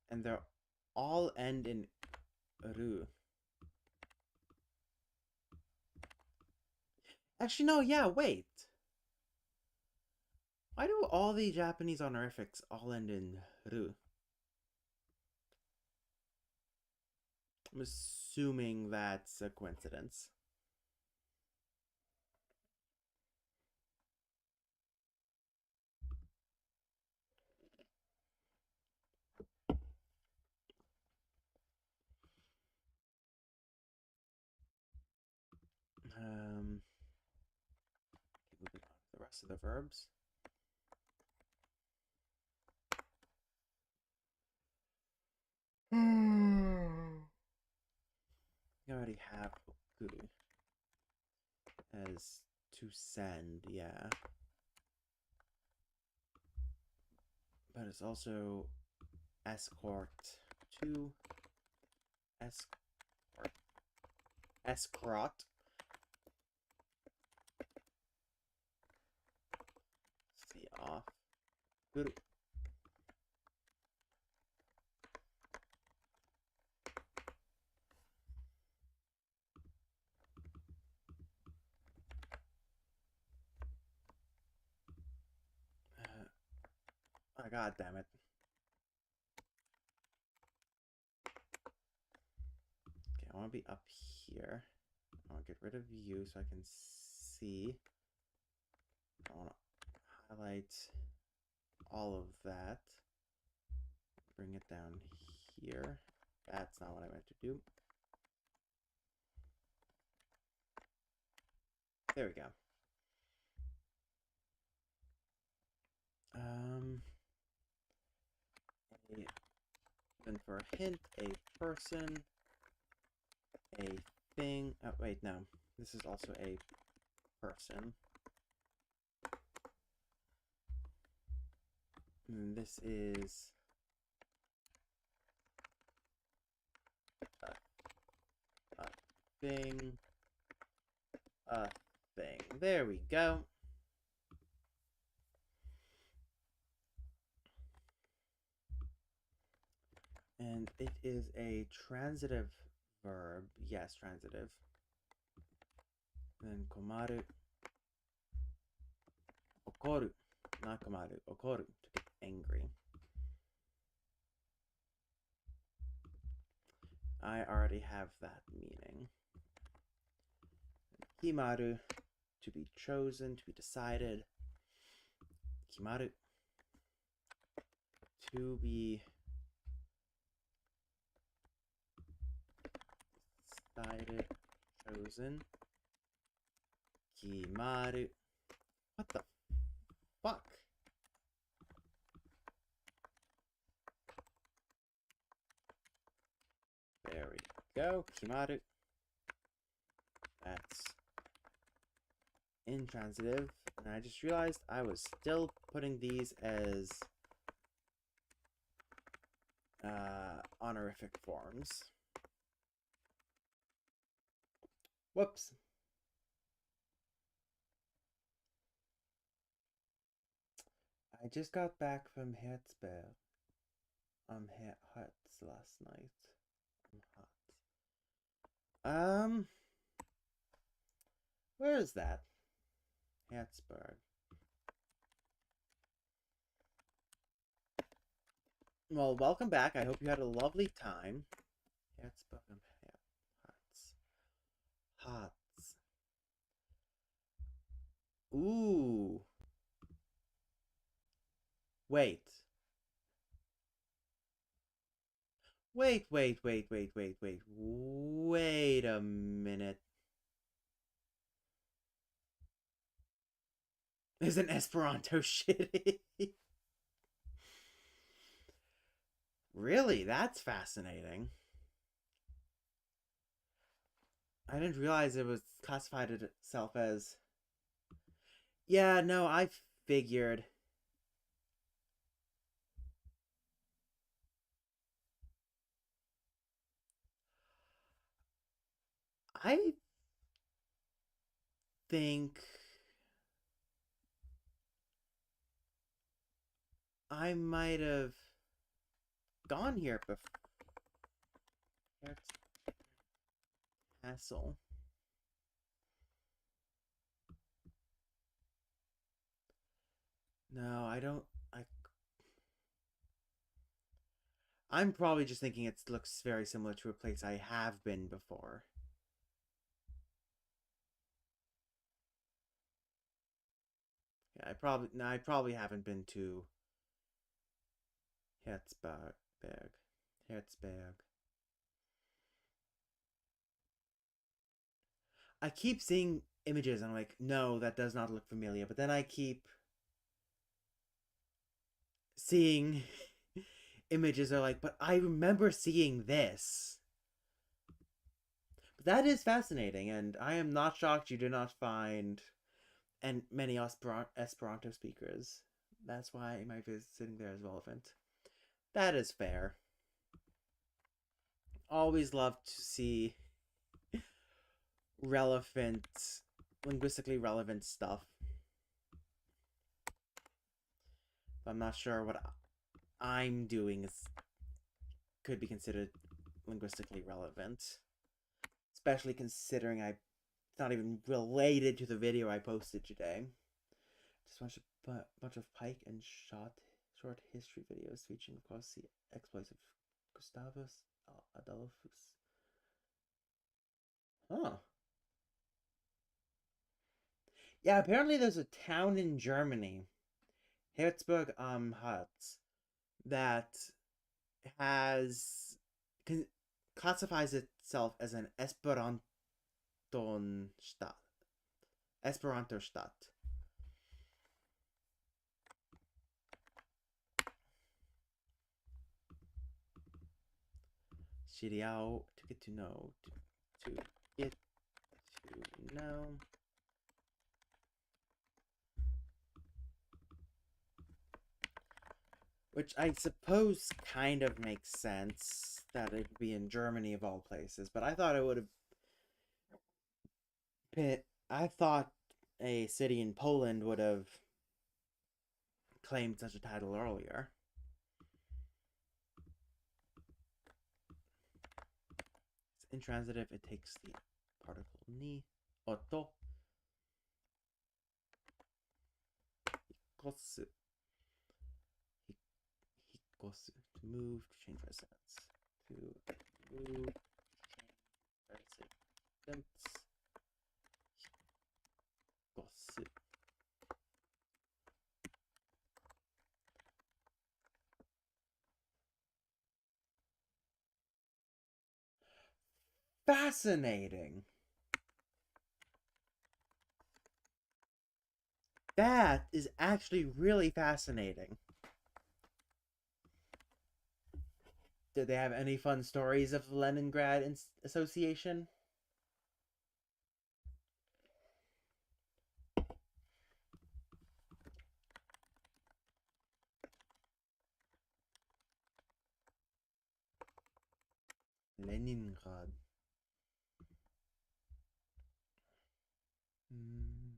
And they're all end in ru. Actually, no, yeah, wait. Why do all the Japanese honorifics all end in ru? I'm assuming that's a coincidence. Moving on to the rest of the verbs. You already have okuru as to send, yeah. But it's also escort to escort. Escort. See off. Guru. God damn it. Okay, I want to be up here. I want to get rid of you so I can see. I want to highlight all of that. Bring it down here. That's not what I meant to do. There we go. And for a hint, a person, a thing. Oh, wait, no. This is also a person. And this is a thing. A thing. There we go. And it is a transitive verb. Yes, transitive. Then komaru. Okoru. Not komaru. Okoru. To get angry. I already have that meaning. Kimaru. To be chosen. To be decided. Kimaru. To be decided, chosen. Kimaru. What the fuck? There we go. Kimaru. That's intransitive. And I just realized I was still putting these as honorific forms. Whoops. I just got back from Herzberg. Hertz last night. Where is that? Herzberg. Well, welcome back. I hope you had a lovely time. Herzberg am Herz. Harz. Ooh. Wait. Wait a minute. Isn't Esperanto shitty? Really? That's fascinating. I didn't realize it was classified itself as... Yeah, no, I figured. I think I might have gone here before. Hassle. No, I don't. I'm probably just thinking it looks very similar to a place I have been before. Yeah, I probably haven't been to Herzberg. Herzberg. I keep seeing images and I'm like, no, that does not look familiar. But then I keep seeing images are like, but I remember seeing this. But that is fascinating, and I am not shocked you do not find and many Esperanto speakers. That's why my visit sitting there is relevant. That is fair. Always love to see relevant, linguistically relevant stuff. But I'm not sure what I'm doing could be considered linguistically relevant. Especially considering it's not even related to the video I posted today. Just bunch of pike and Short history videos featuring, of course, the exploits of Gustavus Adolphus. Huh. Yeah, apparently there's a town in Germany, Herzberg am Harz, that has classifies itself as an Stadt. Esperanto Stadt. Shiriao to get to know to get to know. Which I suppose kind of makes sense that it'd be in Germany of all places, but I thought it would have been. I thought a city in Poland would have claimed such a title earlier. It's intransitive, it takes the particle ni, oto, hikosu, hikosu, to move, to change residence. To move, change residence. Hikosu. Fascinating. That is actually really fascinating. Did they have any fun stories of the Leningrad Association? Leningrad. Hmm.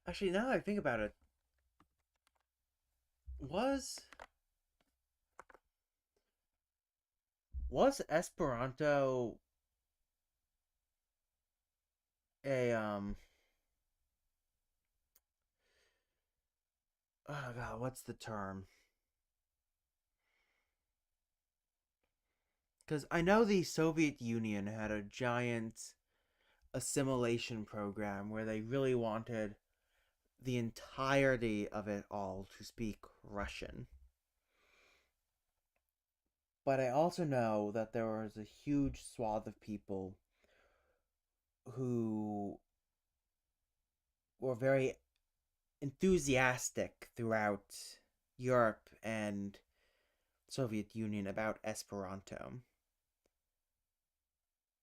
Actually, now that I think about it, was was Esperanto a oh god, what's the term? Because I know the Soviet Union had a giant assimilation program where they really wanted the entirety of it all to speak Russian. But I also know that there was a huge swath of people who were very enthusiastic throughout Europe and Soviet Union about Esperanto.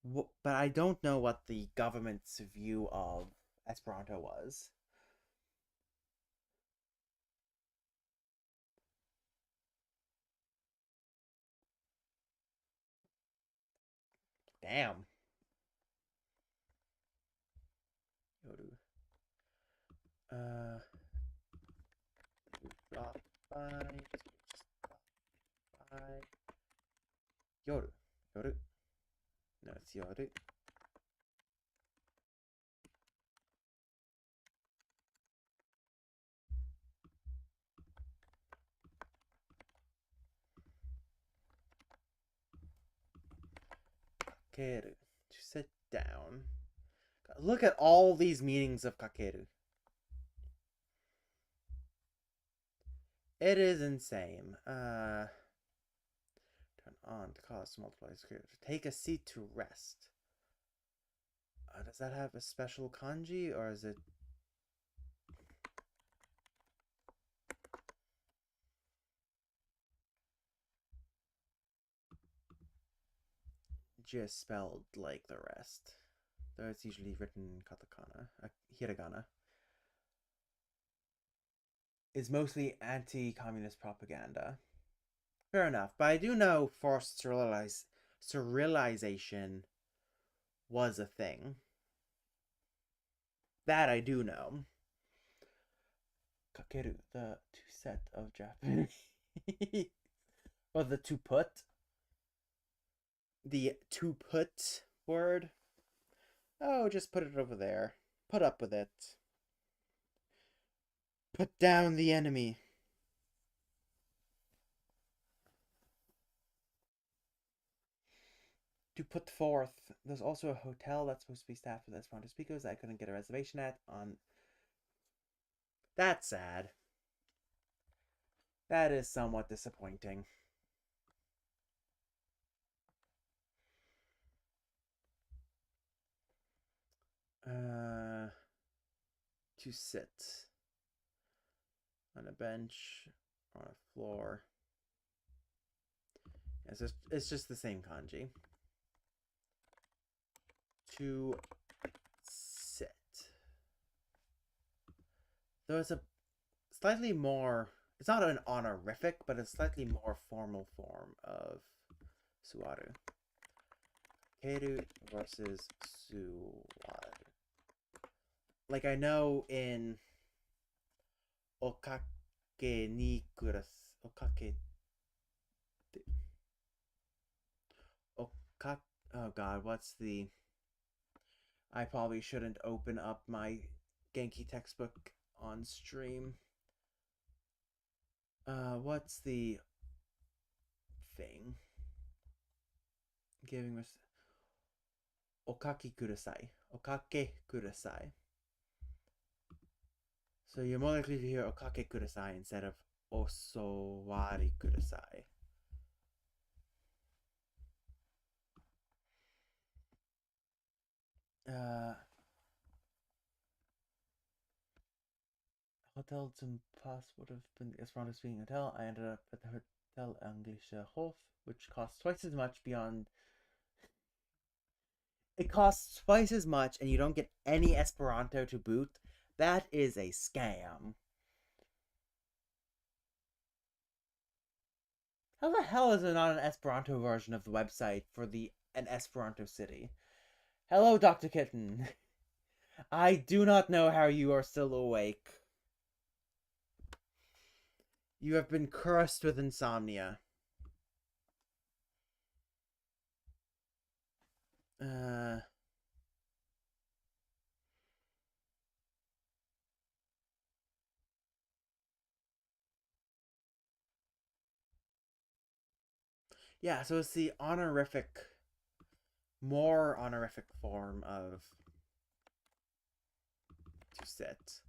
But I don't know what the government's view of Esperanto was. Damn. Uh, drop by, by, yoru, yoru. No, it's yoru. Kakeru, to sit down. Look at all these meanings of kakeru. It is insane. Turn on to cause multiply square. Take a seat to rest. Does that have a special kanji or is it just spelled like the rest? Though it's usually written in katakana, hiragana. Is mostly anti-communist propaganda. Fair enough, but I do know forced sterilization was a thing. That I do know. Kakeru, the to set of Japanese. Or the to put. the to put word. Oh, just put it over there. Put up with it. Put down the enemy. To put forth. There's also a hotel that's supposed to be staffed with Esperanto speakers that I couldn't get a reservation at on. That's sad. That is somewhat disappointing. Uh, to sit on a bench, on a floor. It's just the same kanji. To sit. Though it's a slightly more. It's not an honorific, but a slightly more formal form of suaru. Keru versus suaru. Like I know in okake ni kuras okake okake oh god, what's the I probably shouldn't open up my Genki textbook on stream. What's the thing? Giving us okake kudasai. Okake kudasai. So you're more likely to hear okake kudasai instead of osowari kudasai. Hotel zum Pass would have been the Esperanto speaking hotel. I ended up at the Hotel Englische Hof, which costs twice as much beyond. It costs twice as much, and you don't get any Esperanto to boot. That is a scam. How the hell is there not an Esperanto version of the website for an Esperanto city? Hello, Dr. Kitten. I do not know how you are still awake. You have been cursed with insomnia. Yeah, so it's the more honorific form of to sit.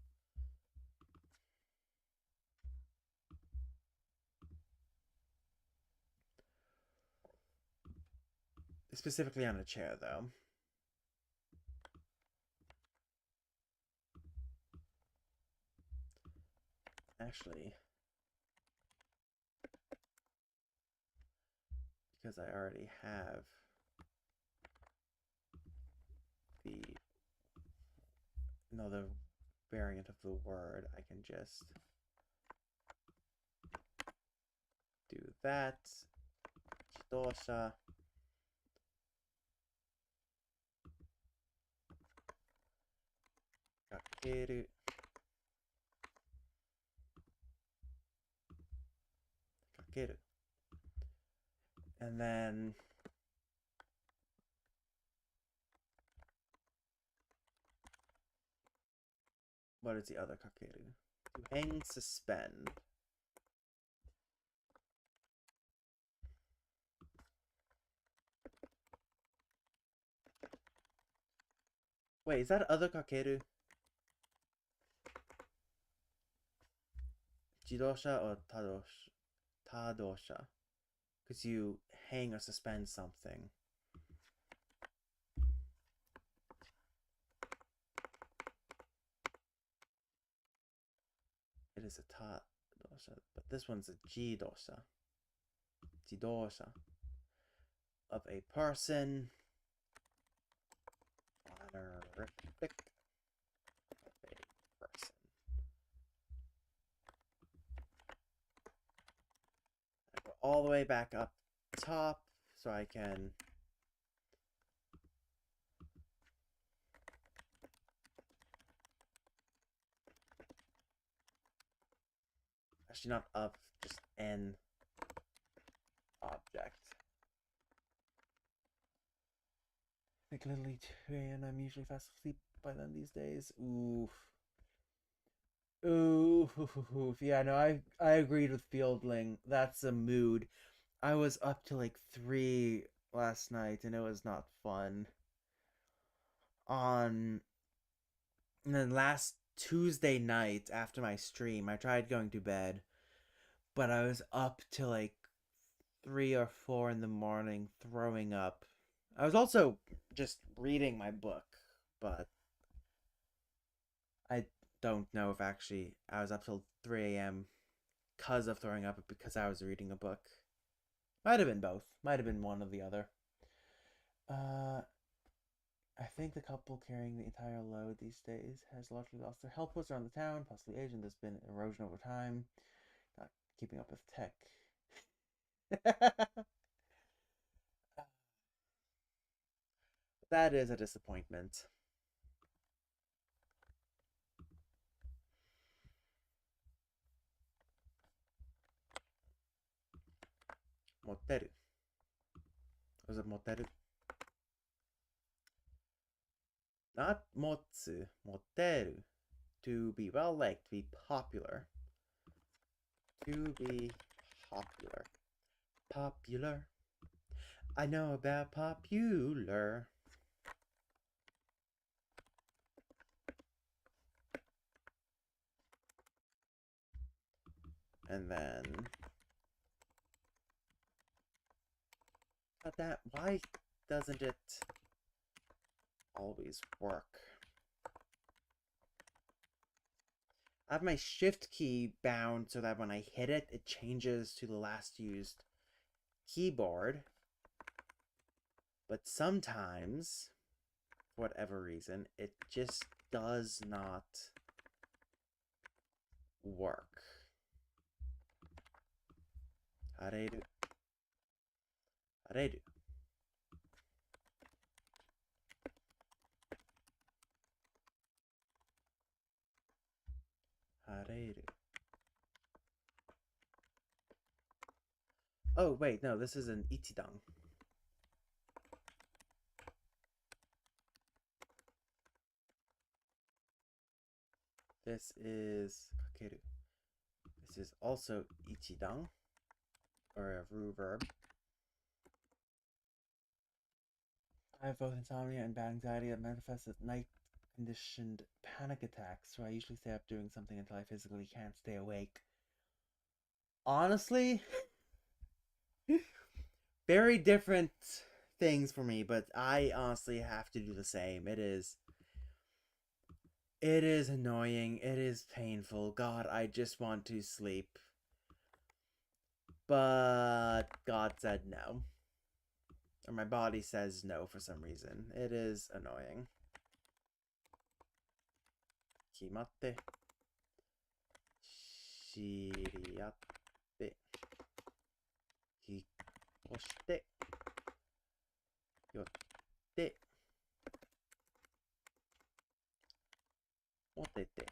Specifically on a chair, though. Actually, because I already have the the variant of the word, I can just do that. Chidosha. Kakeru. Kakeru. And then what is the other kakeru? To hang, suspend. Wait, is that other kakeru? Jidosha or tadosha? Tadosha. Because you hang or suspend something. It is a ta dosha, but this one's a ji dosha. Ji dosha. Of a person. Honorific. Of a person. I go all the way back up top so I can actually not up, just an object. like literally 2 a.m. I'm usually fast asleep by then these days. Oof. Ooh, yeah, no, I agreed with Fieldling. That's a mood. I was up to like 3 last night and it was not fun. On And then last Tuesday night after my stream, I tried going to bed, but I was up till like 3 or 4 in the morning throwing up. I was also just reading my book, but I don't know if actually I was up till 3 a.m. because of throwing up, because I was reading a book. Might have been both. Might have been one or the other. Uh, I think the couple carrying the entire load these days has largely lost their helpers around the town, possibly Asian. There's been erosion over time, not keeping up with tech. That is a disappointment. Moteru. Was it moteru? Not motsu. Moteru. To be well liked, to be popular. To be popular. Popular. I know about popular. And then. But that. Why doesn't it always work? I have my shift key bound so that when I hit it, it changes to the last used keyboard. But sometimes, for whatever reason, it just does not work. Hareru. Hareru. Hareru. Oh, wait, no, this is an ichidang. This is kakeru. This is also ichidang, or a reverb. I have both insomnia and bad anxiety that manifests as night conditioned panic attacks, so I usually stay up doing something until I physically can't stay awake. Honestly, very different things for me, but I honestly have to do the same. It is annoying. It is painful. God, I just want to sleep. But God said no. Or my body says no for some reason. It is annoying. Kimatte. Shiriatte. Hikoshite. Yotte. Motete.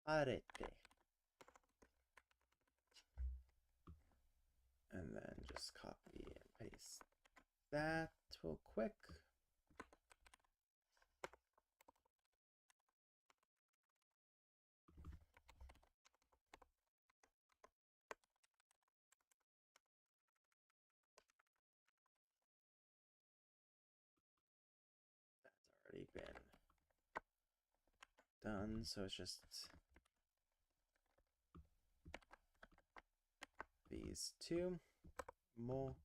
Arete. And then just copy and paste that real quick. That's already been done, so it's just these two more.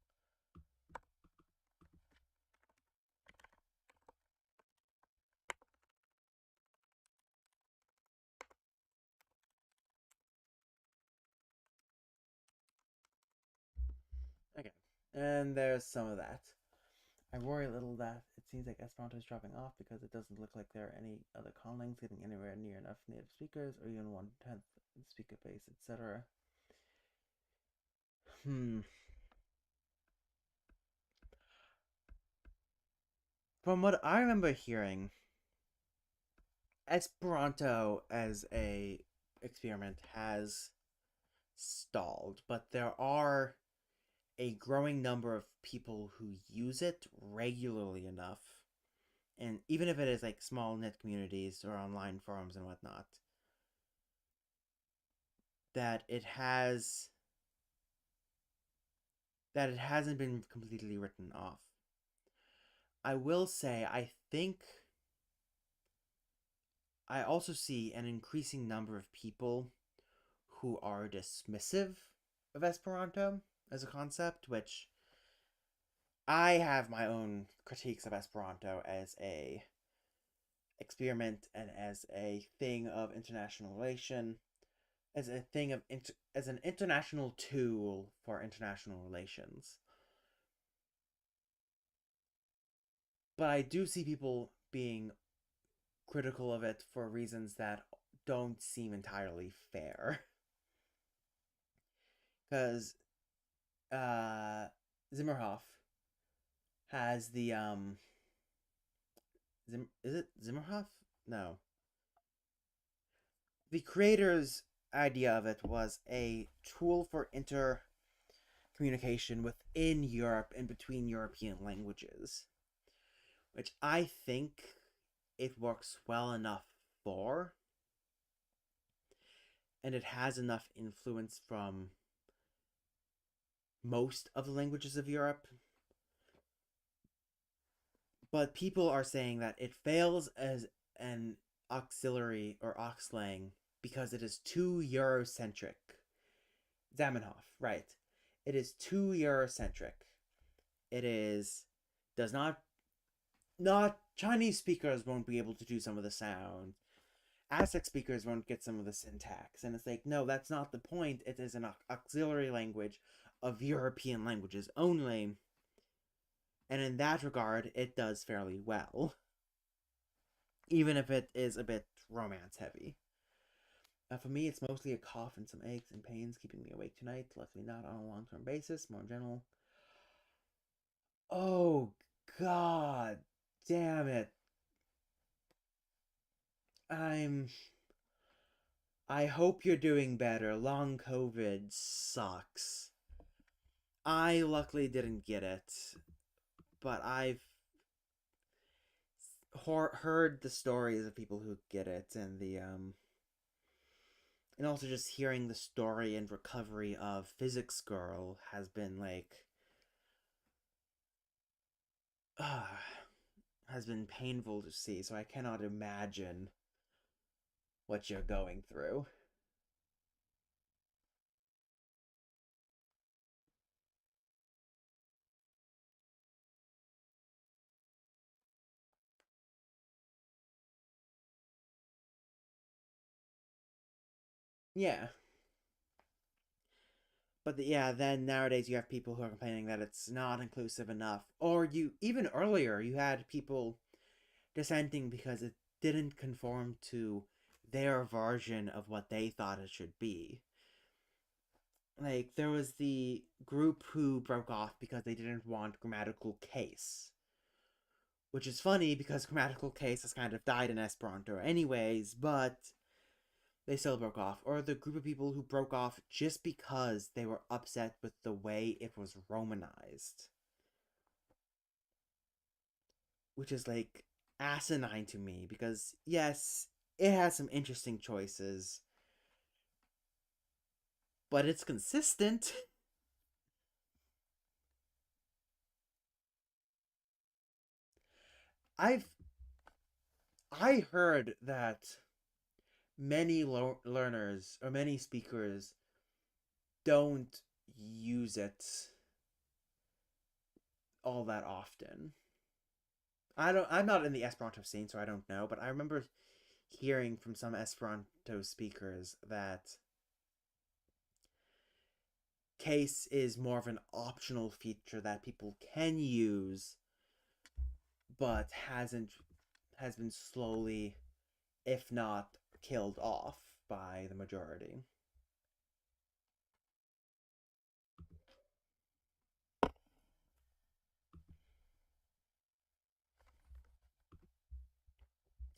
Okay, and there's some of that. I worry a little that it seems like Esperanto is dropping off because it doesn't look like there are any other conlings getting anywhere near enough native speakers or even 1/10 speaker base, etc. Hmm. From what I remember hearing, Esperanto as a experiment has stalled, but there are a growing number of people who use it regularly enough, and even if it is like small knit communities or online forums and whatnot, that it has that it hasn't been completely written off. I will say I also see an increasing number of people who are dismissive of Esperanto as a concept, which I have my own critiques of Esperanto as a experiment and as a thing of international relation, as a thing of as an international tool for international relations. But I do see people being critical of it for reasons that don't seem entirely fair. Because uh, Zimmerhoff has the is it Zimmerhoff? No, the creator's idea of it was a tool for intercommunication within Europe and between European languages, which I think it works well enough for, and it has enough influence from most of the languages of Europe. But people are saying that it fails as an auxiliary or auxlang because it is too Eurocentric. Zamenhof, right. It is too Eurocentric. It is does not Chinese speakers won't be able to do some of the sound. Aztec speakers won't get some of the syntax. And it's like, no, that's not the point. It is an auxiliary language of European languages only. And in that regard, it does fairly well, even if it is a bit romance heavy. For me, it's mostly a cough and some aches and pains keeping me awake tonight. Luckily, not on a long term basis, more general. Oh, God damn it. I'm. I hope you're doing better. Long COVID sucks. I luckily didn't get it, but I've heard the stories of people who get it, and also just hearing the story and recovery of Physics Girl has been like uh, has been painful to see, so I cannot imagine what you're going through. Yeah. Yeah, then nowadays you have people who are complaining that it's not inclusive enough. Or you even earlier you had people dissenting because it didn't conform to their version of what they thought it should be. Like there was the group who broke off because they didn't want grammatical case, which is funny because grammatical case has kind of died in Esperanto anyways, but they still broke off. Or the group of people who broke off just because they were upset with the way it was romanized, which is like asinine to me because yes, it has some interesting choices, but it's consistent. I've I heard that many learners or many speakers don't use it all that often. I'm not in the Esperanto scene, so I don't know, but I remember hearing from some Esperanto speakers that case is more of an optional feature that people can use but has been slowly, if not killed off by the majority.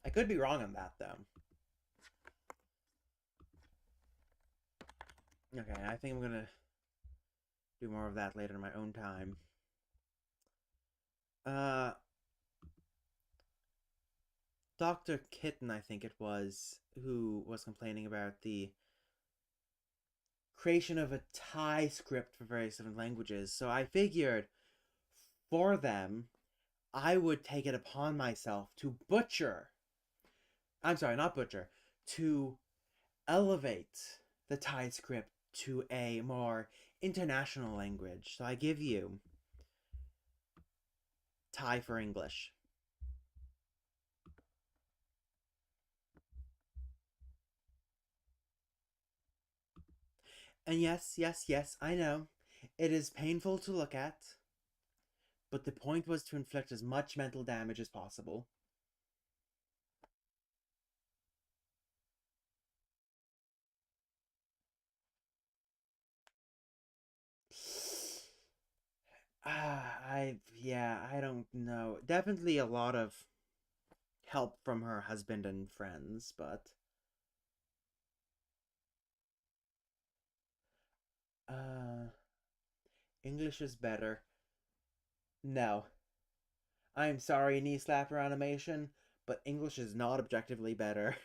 I could be wrong on that though. Okay, I think I'm gonna do more of that later in my own time. Uh, Dr. Kitten, I think it was, who was complaining about the creation of a Thai script for various different languages. So I figured for them, I would take it upon myself to butcher. I'm sorry, not butcher, to elevate the Thai script to a more international language. So I give you Thai for English. And yes, yes, yes, I know. It is painful to look at, but the point was to inflict as much mental damage as possible. I don't know. Definitely a lot of help from her husband and friends, but uh English is better. No. I'm sorry, knee slapper animation, but English is not objectively better.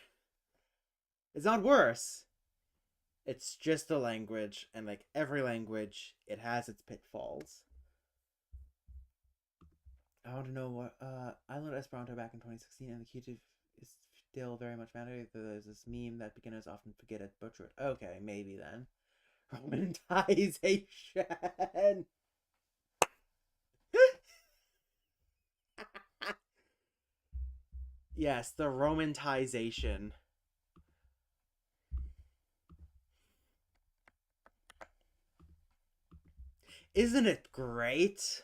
It's not worse. It's just a language, and like every language, it has its pitfalls. I want to know what I learned Esperanto back in 2016, and the Q2 is still very much mandatory. There's this meme that beginners often forget it, butcher it. Okay, maybe then. Romanization. Yes, the romanization. Isn't it great?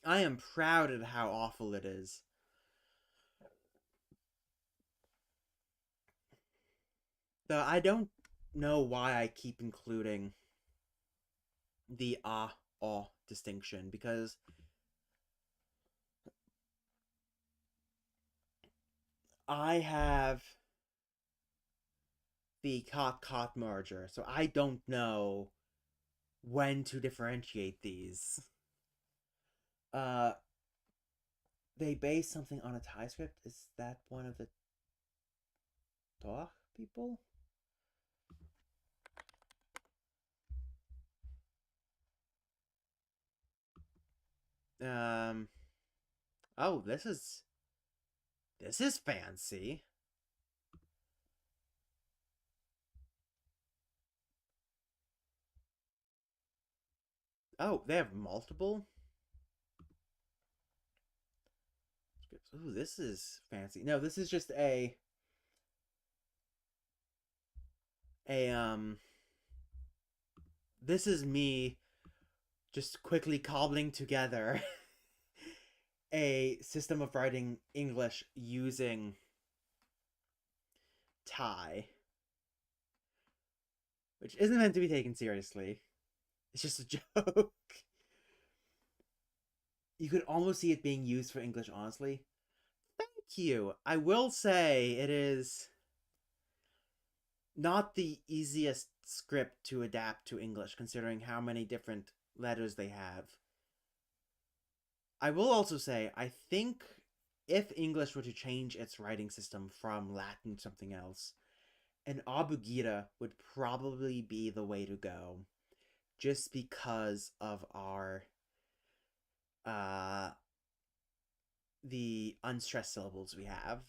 I am proud at how awful it is. Though I don't know why I keep including the distinction because I have the cot merger, so I don't know when to differentiate these. Uh, they base something on a Thai script. Is that one of the Toa people? Um. Oh, this is fancy. Oh, they have multiple scripts. Ooh, this is fancy. No, this is just a. This is me just quickly cobbling together a system of writing English using Thai, which isn't meant to be taken seriously. It's just a joke. You could almost see it being used for English, honestly. Thank you. I will say it is not the easiest script to adapt to English, considering how many different letters they have. I will also say, I think if English were to change its writing system from Latin to something else, an abugida would probably be the way to go, just because of our uh the unstressed syllables we have.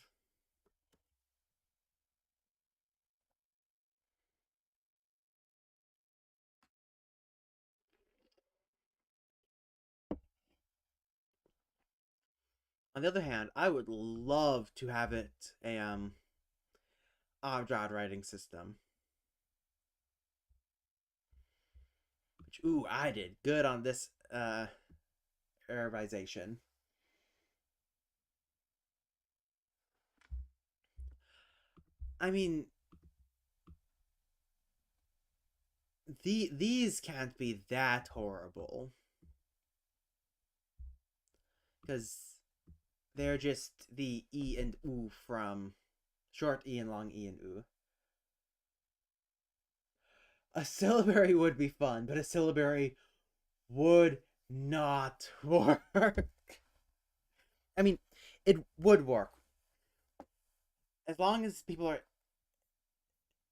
On the other hand, I would love to have it a Abjad writing system. Which ooh, I did good on this Arabization. I mean, these can't be that horrible because they're just the e and u from short e and long e and u. A syllabary would be fun, but a syllabary would not work. I mean, it would work as long as people are,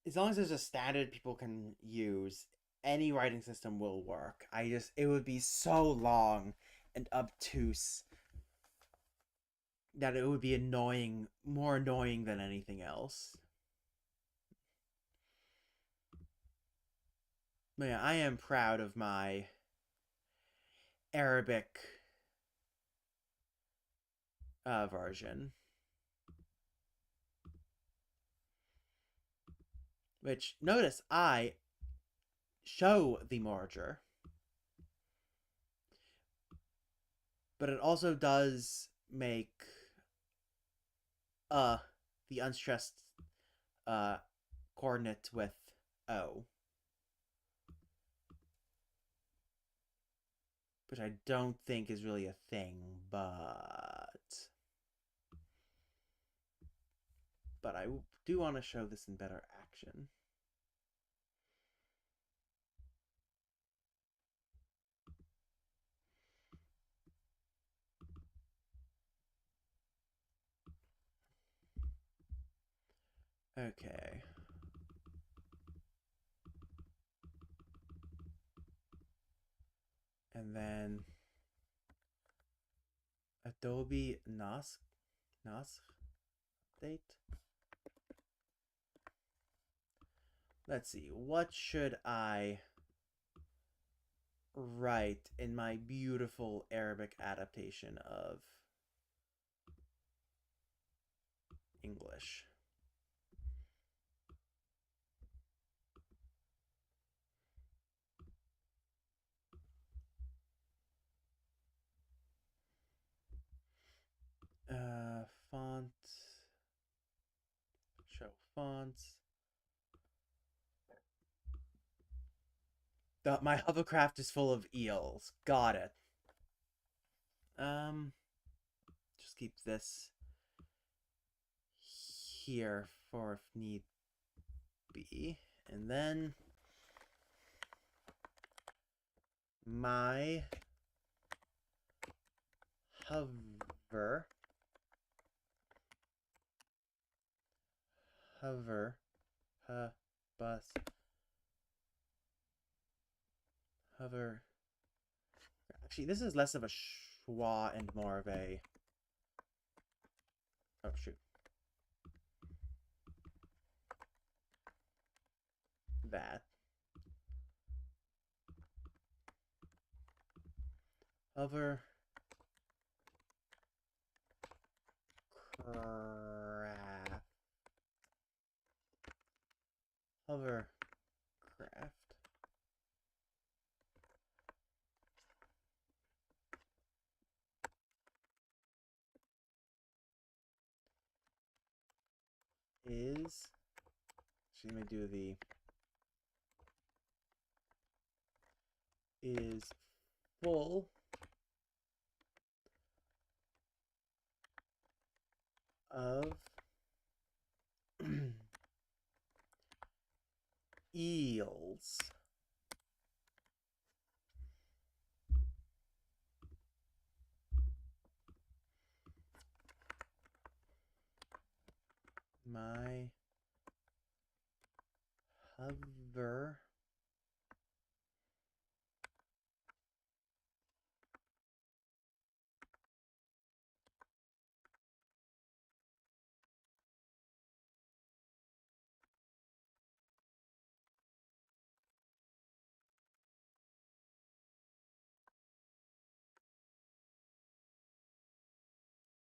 as long as there's a standard people can use. Any writing system will work. It would be so long and obtuse that it would be annoying, more annoying than anything else. But yeah, I am proud of my Arabic version, which notice I show the merger, but it also does make uh the unstressed uh coordinate with O, which I don't think is really a thing, but I do want to show this in better action. Okay. And then Adobe NAS date. Let's see. What should I write in my beautiful Arabic adaptation of English? Font. Show fonts. My hovercraft is full of eels. Got it. Um, just keep this here for if need be. And then my hover hover bus hover. Actually, this is less of a schwa and more of a, oh shoot, that hover craft hover craft is, actually let me do the, is full of eels. My hover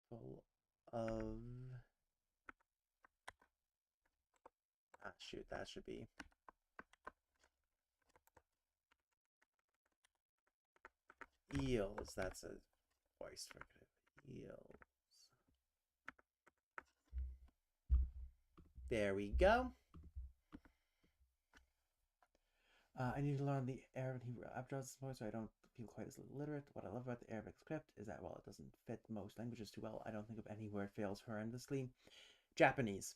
full of, ah shoot, that should be eels. That's a voice for eels. There we go. I need to learn the Arabic and Hebrew abjads more so I don't feel quite as literate. What I love about the Arabic script is that while it doesn't fit most languages too well, I don't think of any where it fails horrendously. Japanese.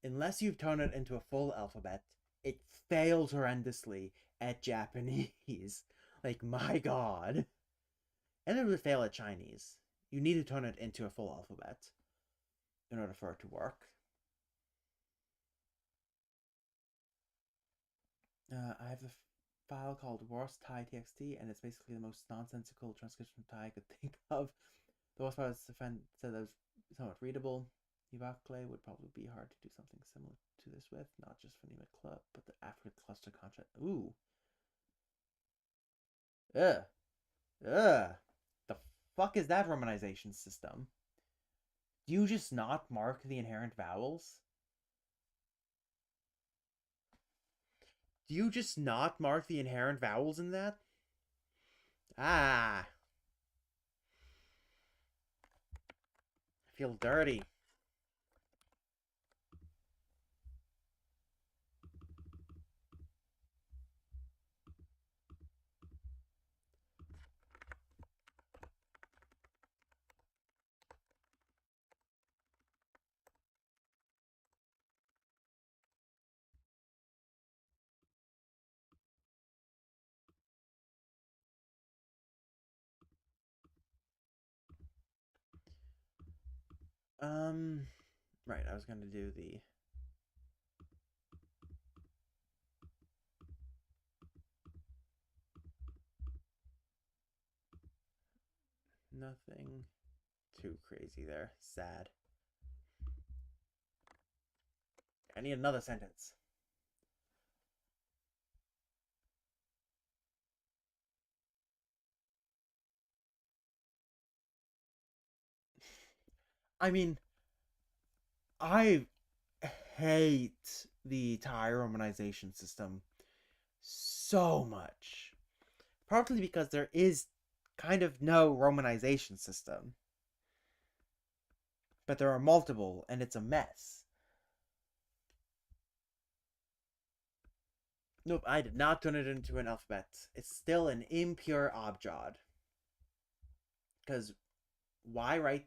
unless you've turned it into a full alphabet, it fails horrendously at Japanese. Like, my god. And it would fail at Chinese. You need to turn it into a full alphabet in order for it to work. I have a file called worst Thai txt, and it's basically the most nonsensical transcription of Thai I could think of. The worst part is the friend said that it was somewhat readable. Ivakle would probably be hard to do something similar to this with, not just phonemic club, but the African cluster contract. Ooh. Ugh. Ugh. The fuck is that romanization system? Do you just not mark the inherent vowels? Do you just not mark the inherent vowels in that? Ah. I feel dirty. Um, right, I was gonna do the nothing too crazy there. Sad. I need another sentence. I mean, I hate the Thai romanization system so much. Partly because there is kind of no romanization system, but there are multiple, and it's a mess. Nope, I did not turn it into an alphabet. It's still an impure abjad. Because why write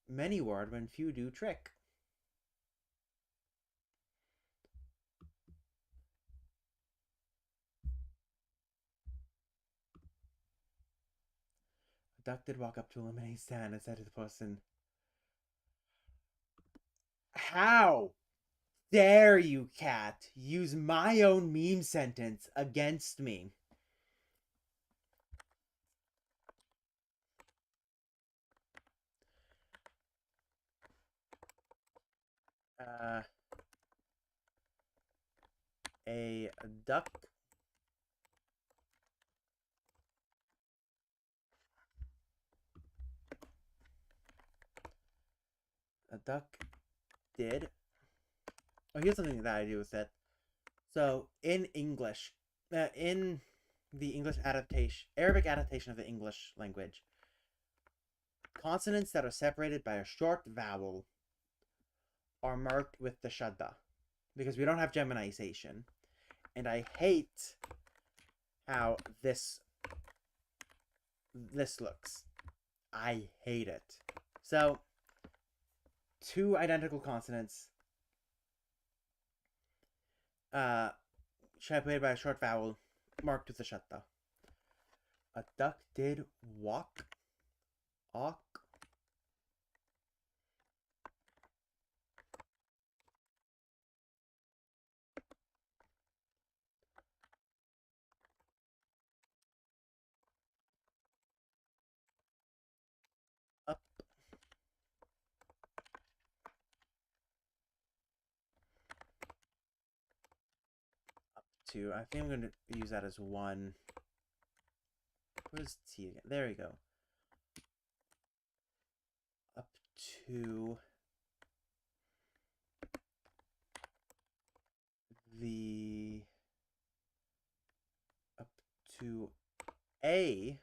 many word when few do trick? A duck did walk up to a lemonade stand and said to the person, "How dare you, cat, use my own meme sentence against me?" Uh, a duck a duck did. Oh, here's something that I do with it. So in English, in the English adaptation, Arabic adaptation of the English language, consonants that are separated by a short vowel are marked with the shadda because we don't have Geminization, and I hate how this looks. I hate it. So two identical consonants separated by a short vowel marked with the shadda. A duck did walk, awk, up to. I think I'm going to use that as one. Where's T again? There we go. Up to the up to A.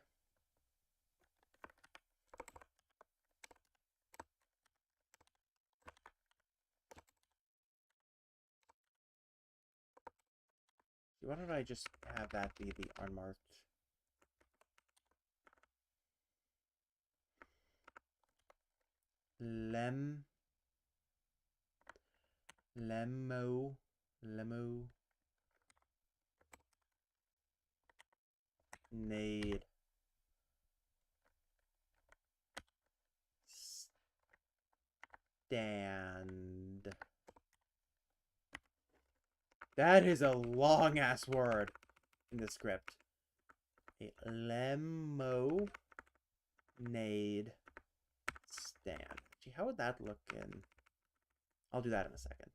Why don't I just have that be the unmarked? Lem Lemo. Lemo. Nade. Stand. That is a long ass word in the script. A lemonade stand. Gee, how would that look in? I'll do that in a second.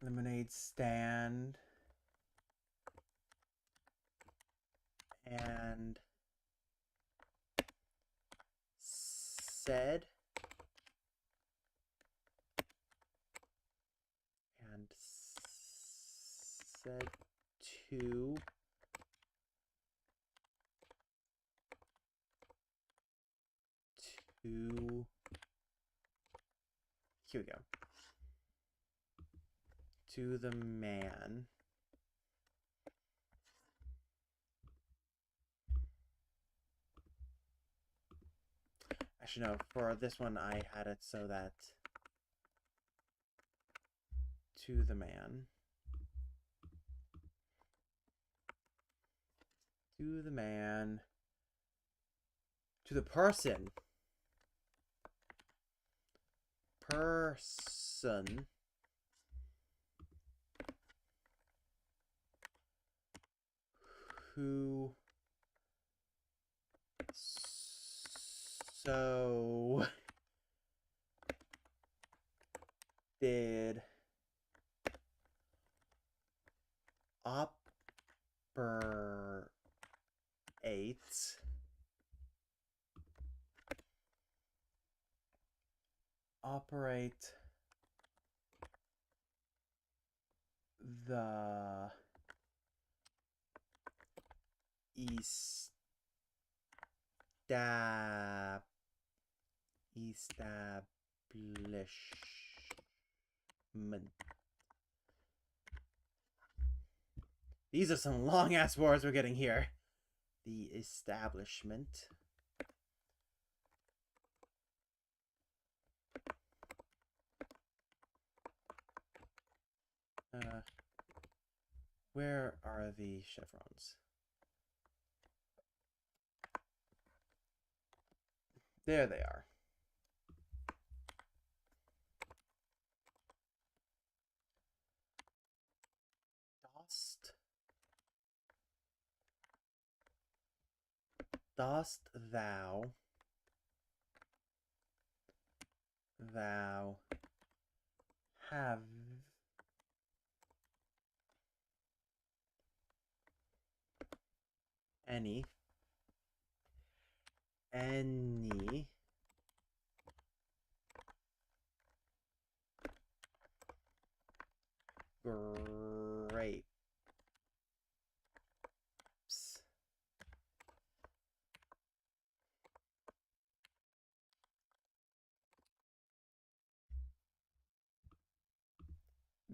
Lemonade stand. And said. And said to here we go. To the man. Actually, no, for this one I had it so that to the man. To the man. To the person. Person. Who so did operate the establishment. These are some long ass words we're getting here. The establishment. Where are the chevrons? There they are. Dost thou have any grapes?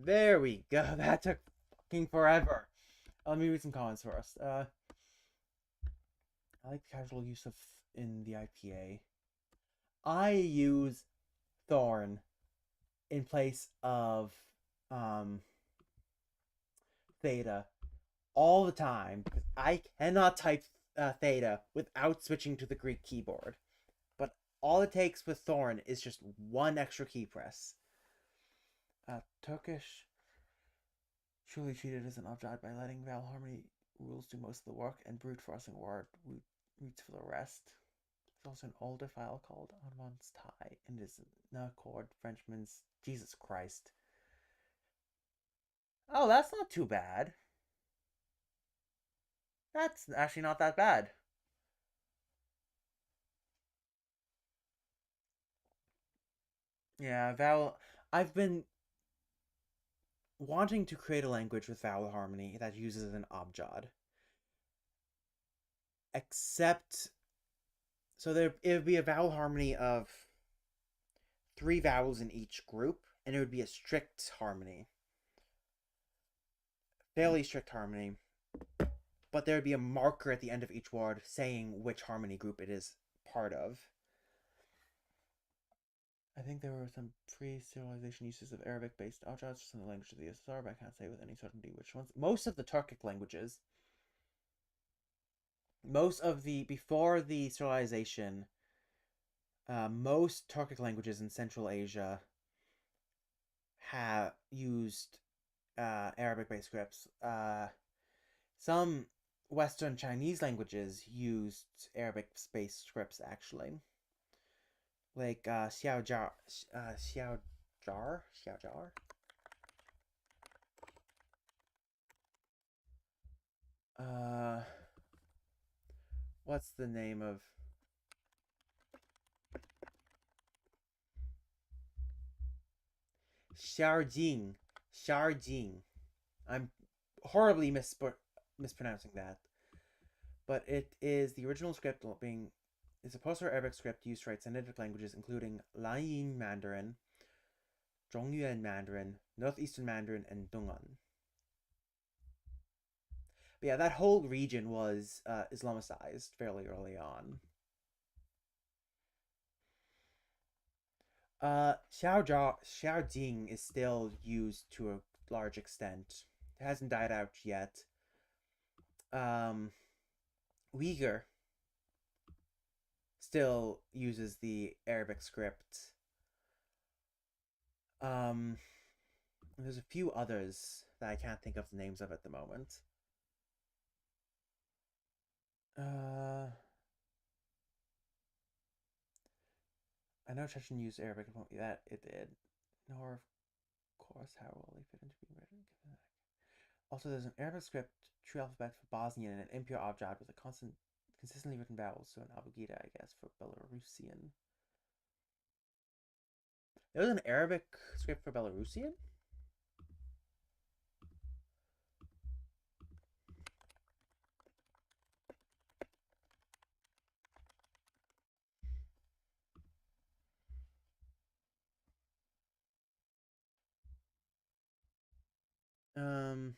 There we go. That took fucking forever. Let me read some comments first. I like the casual use of in the IPA. I use thorn in place of theta all the time because I cannot type theta without switching to the Greek keyboard. But all it takes with thorn is just one extra key press. Turkish surely treated as an object by letting vowel harmony rules do most of the work and brute forcing word roots for the rest. There's also an older file called On One's Tie and is no chord Frenchman's Jesus Christ. Oh, that's not too bad. That's actually not that bad. Yeah, vowel. I've been wanting to create a language with vowel harmony that uses an abjad. Except, so it would be a vowel harmony of 3 vowels in each group, and it would be a strict harmony. Fairly strict harmony. but there would be a marker at the end of each word saying which harmony group it is part of. I think there were some pre-serialization uses of Arabic-based objects in the language of the USSR, but I can't say with any certainty which ones. Most of the Turkic languages, most of the before the serialization, most Turkic languages in Central Asia have used Arabic-based scripts. Some Western Chinese languages used Arabic-based scripts actually, like Xiao Jar. Uh, what's the name of Xiaojing? Xiaojing. I'm horribly mispronouncing that, but it is the original script being is a post-Arabic script used to write Sinitic languages, including Liang Mandarin, Zhongyuan Mandarin, Northeastern Mandarin, and Dungan. But yeah, that whole region was Islamicized fairly early on. Xiaojing is still used to a large extent. It hasn't died out yet. Um, Uyghur still uses the Arabic script. Um, there's a few others that I can't think of the names of at the moment. Uh, I know Chechen used Arabic. That it did. Nor, of course, how will they fit into being written? Also, there's an Arabic script, true alphabet for Bosnian, and an impure object with a consistently written vowels, so an abugida, I guess, for Belarusian. There was an Arabic script for Belarusian? Um,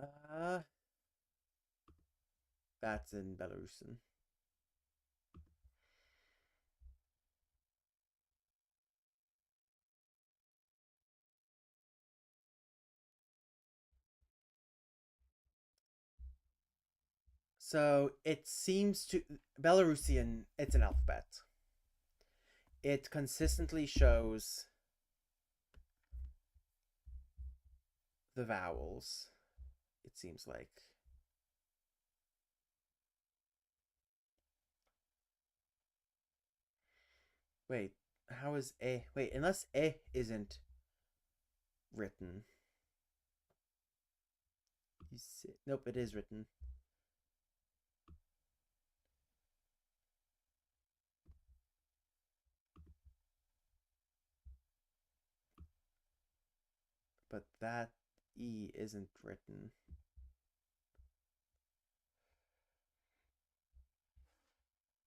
uh, that's in Belarusian. So it seems to Belarusian, it's an alphabet. It consistently shows the vowels, it seems like. Wait, how is A? Wait, unless A isn't written. Nope, it is written. But that E isn't written.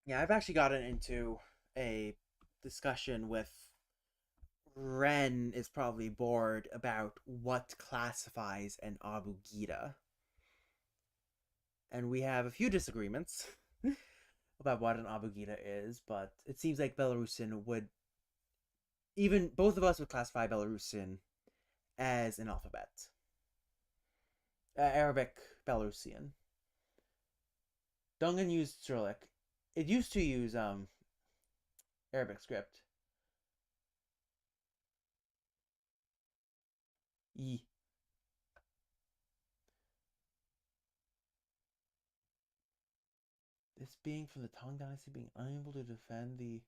Yeah, I've actually gotten into a discussion with Ren is probably bored about what classifies an abugida. And we have a few disagreements about what an abugida is, but it seems like Belarusian would even both of us would classify Belarusian as an alphabet. Arabic Belarusian. Dungan used Cyrillic. It used to use Arabic script. E. This being from the Tang Dynasty being unable to defend the.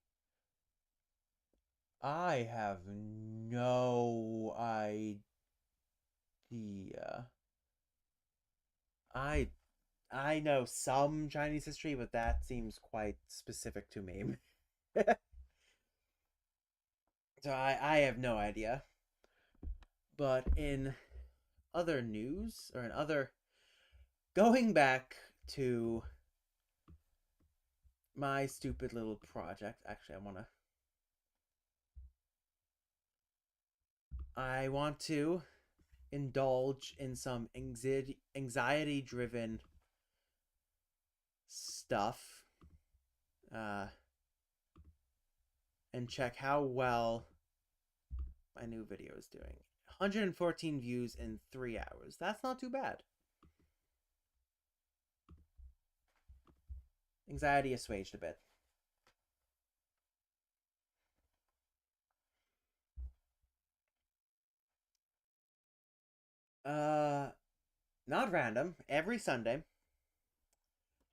I have no idea. I I know some Chinese history, but that seems quite specific to me. So I have no idea. But in other news, or in other. Going back to my stupid little project, actually, I want to indulge in some anxiety driven stuff, uh, and check how well my new video is doing. 114 views in 3 hours. That's not too bad. Anxiety assuaged a bit. Uh, Not random. Every Sunday.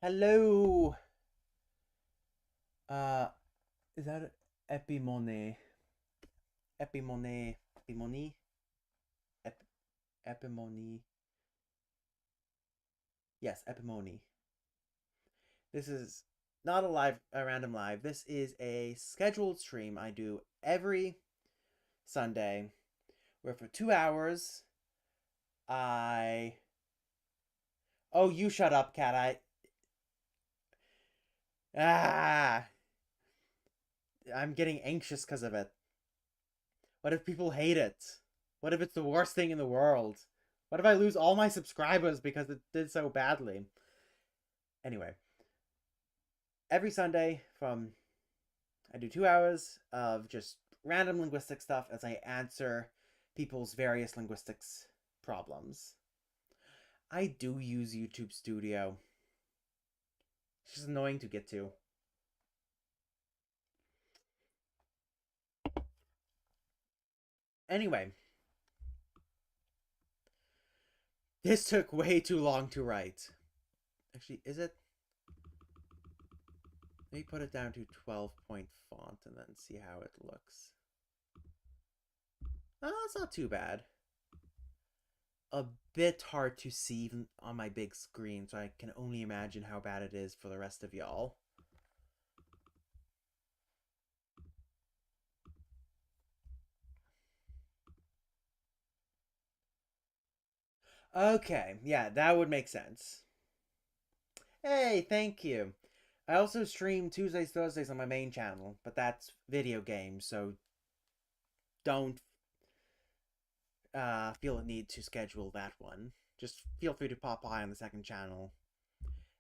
Hello. Uh, is that Epimone? Epimone? Epimony? Ep- Epimony? Yes, Epimony. This is not a random live. This is a scheduled stream I do every Sunday, where for 2 hours I. Oh, you shut up, cat. Ah, I'm getting anxious because of it. What if people hate it? What if it's the worst thing in the world? What if I lose all my subscribers because it did so badly? Anyway, every Sunday from I do 2 hours of just random linguistic stuff as I answer people's various linguistics problems. I do use YouTube Studio. It's just annoying to get to. Anyway, this took way too long to write. Actually, is it? Let me put it down to 12-point font and then see how it looks. Oh, it's not too bad. A bit hard to see even on my big screen, so I can only imagine how bad it is for the rest of y'all. Okay, yeah, that would make sense. Hey, thank you. I also stream Tuesdays, Thursdays on my main channel, but that's video games, so don't feel a need to schedule that one. Just feel free to pop by on the second channel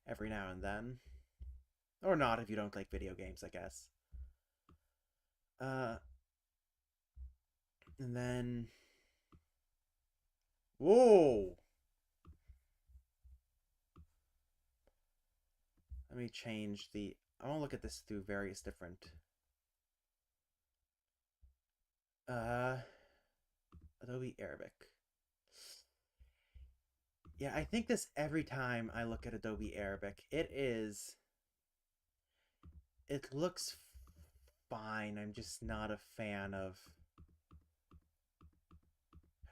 every now and then. Or not if you don't like video games, I guess. Uh, and then. Whoa! Let me change the. I want to look at this through various different. Uh, Adobe Arabic. Yeah, I think this every time I look at Adobe Arabic. It looks fine. I'm just not a fan of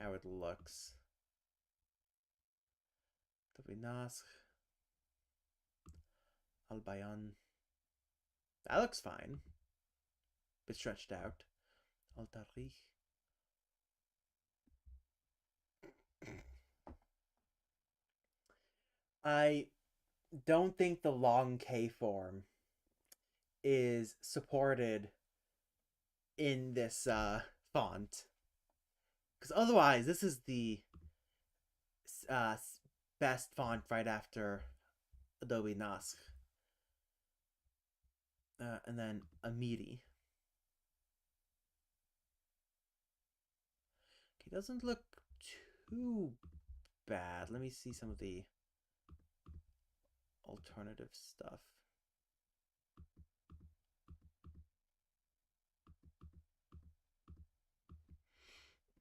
how it looks. Adobe Nasr. Al Bayan. That looks fine. Bit stretched out. Al Tarikh. I don't think the long K form is supported in this font. Because otherwise, this is the uh, best font right after Adobe Nasr. And then Amiri. Okay, doesn't look too bad. Let me see some of the alternative stuff.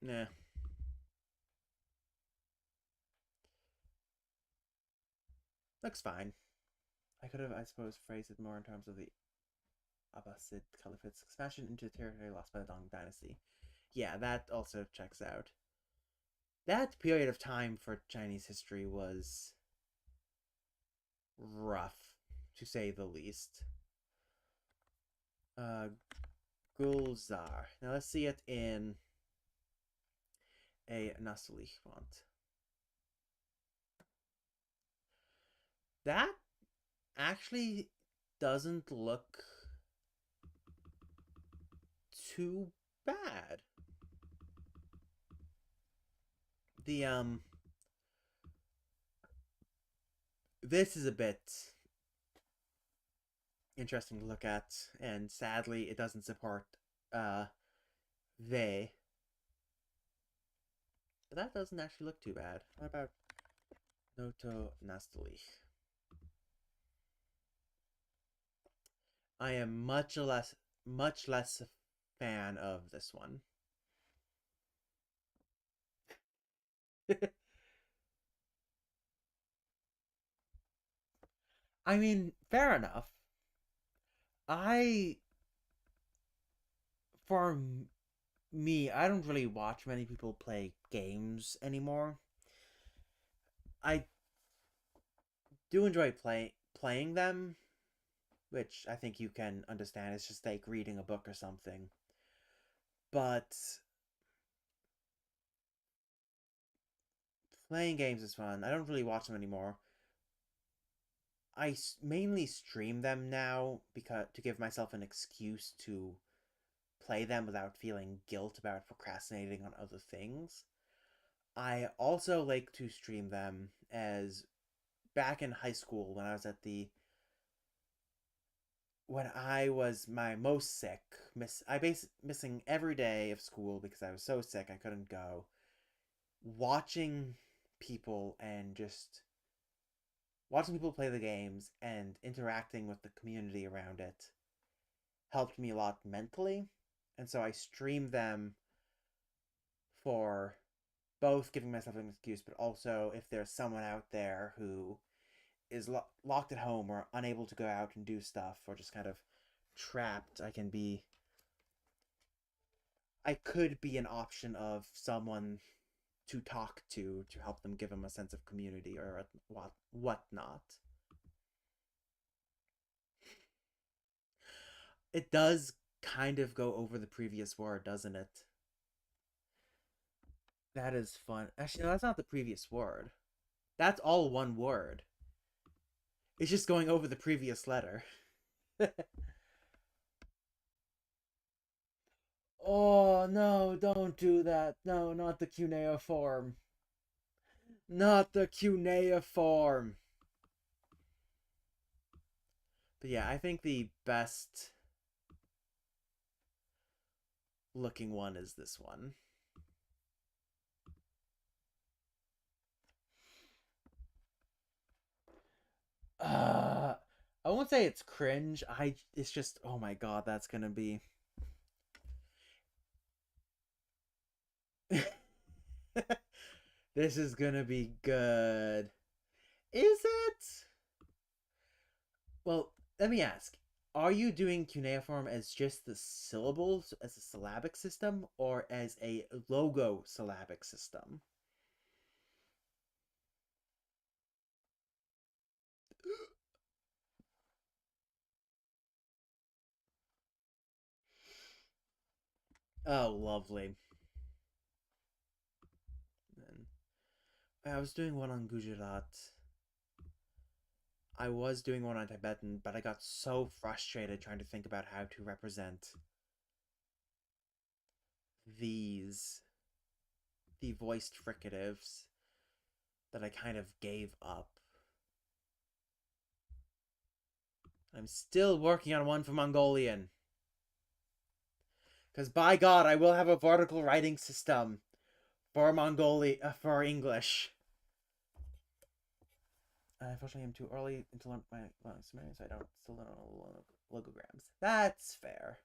Nah. Looks fine. I could have, I suppose, phrased it more in terms of the Abbasid Caliphate's expansion into territory lost by the Dong Dynasty. Yeah, that also checks out. That period of time for Chinese history was rough, to say the least. Gulzar. Now let's see it in a Nastaliq font. That actually doesn't look too bad. The this is a bit interesting to look at, and sadly, it doesn't support uh they. But that doesn't actually look too bad. What about Noto Nastali? I am much less a fan of this one. I mean, fair enough. I for me, I don't really watch many people play games anymore. I do enjoy playing them, which I think you can understand. It's just like reading a book or something. But playing games is fun. I don't really watch them anymore. I mainly stream them now because to give myself an excuse to play them without feeling guilt about procrastinating on other things. I also like to stream them as back in high school when I was my most sick, missing every day of school because I was so sick I couldn't go. Watching people and just watching people play the games and interacting with the community around it helped me a lot mentally. And so I streamed them for both giving myself an excuse, but also if there's someone out there who is locked at home or unable to go out and do stuff or just kind of trapped, I could be an option of someone to talk to help them give them a sense of community or whatnot. It does kind of go over the previous word, doesn't it? That is fun. Actually, no, that's not the previous word. That's all one word. It's just going over the previous letter. Oh no, don't do that. No, not the cuneiform. Not the cuneiform. But yeah, I think the best looking one is this one. Uh I won't say it's cringe. It's just oh my god, that's gonna be this is gonna be good. Is it? Well, let me ask. Are you doing cuneiform as just the syllables as a syllabic system or as a logo syllabic system? Oh, lovely. And I was doing one on Gujarat. I was doing one on Tibetan, but I got so frustrated trying to think about how to represent these the voiced fricatives that I kind of gave up. I'm still working on one for Mongolian. Because by God, I will have a vertical writing system for for English. Unfortunately, I'm too early to learn my Sumerian, so I still don't know logograms. That's fair.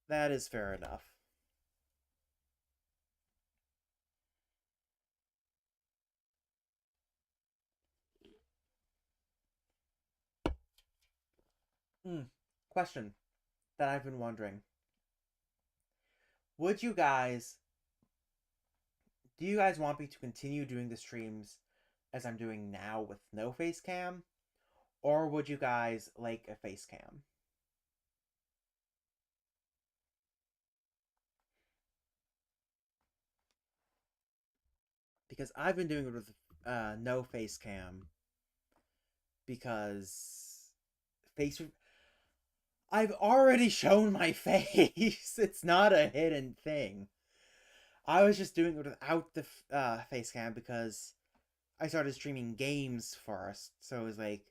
That is fair enough. Question that I've been wondering: Would you guys? Do you guys want me to continue doing the streams as I'm doing now with no face cam, or would you guys like a face cam? Because I've been doing it with no face cam because face. I've already shown my face. It's not a hidden thing. I was just doing it without the face cam because I started streaming games first, so it was like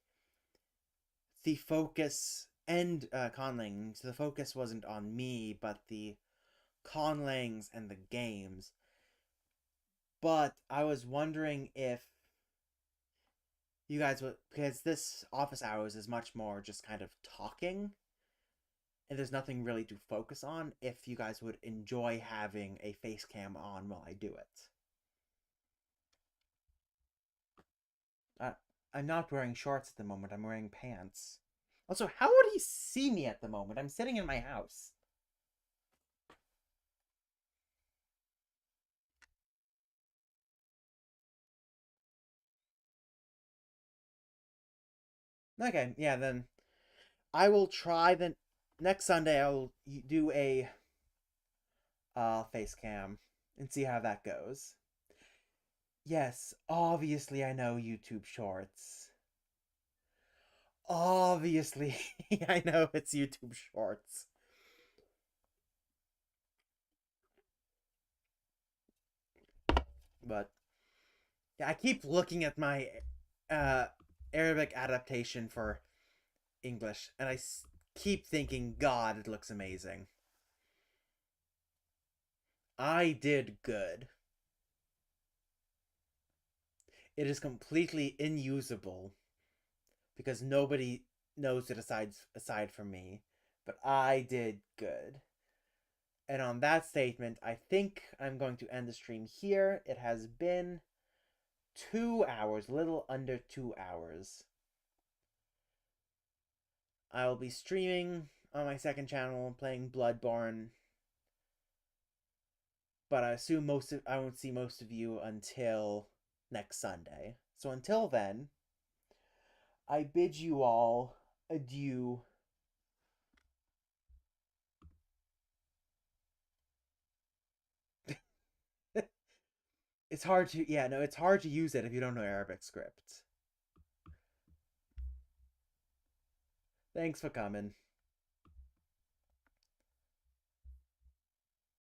the focus and conlings. The focus wasn't on me, but the conlings and the games. But I was wondering if you guys would, because this office hours is much more just kind of talking, and there's nothing really to focus on. If you guys would enjoy having a face cam on while I do it. Uh, I'm not wearing shorts at the moment. I'm wearing pants. Also, how would he see me at the moment? I'm sitting in my house. Okay, yeah, then I will try the next Sunday. I'll do a face cam and see how that goes. Yes, obviously I know YouTube Shorts. Obviously, I know it's YouTube Shorts. But yeah, I keep looking at my uh, Arabic adaptation for English, and keep thinking, God, it looks amazing. I did good. It is completely inusable because nobody knows it aside from me, but I did good. And on that statement, I think I'm going to end the stream here. It has been 2 hours, little under 2 hours. I'll be streaming on my second channel playing Bloodborne, but I won't see most of you until next Sunday. So until then, I bid you all adieu. It's hard to yeah, no, it's hard to use it if you don't know Arabic script. Thanks for coming.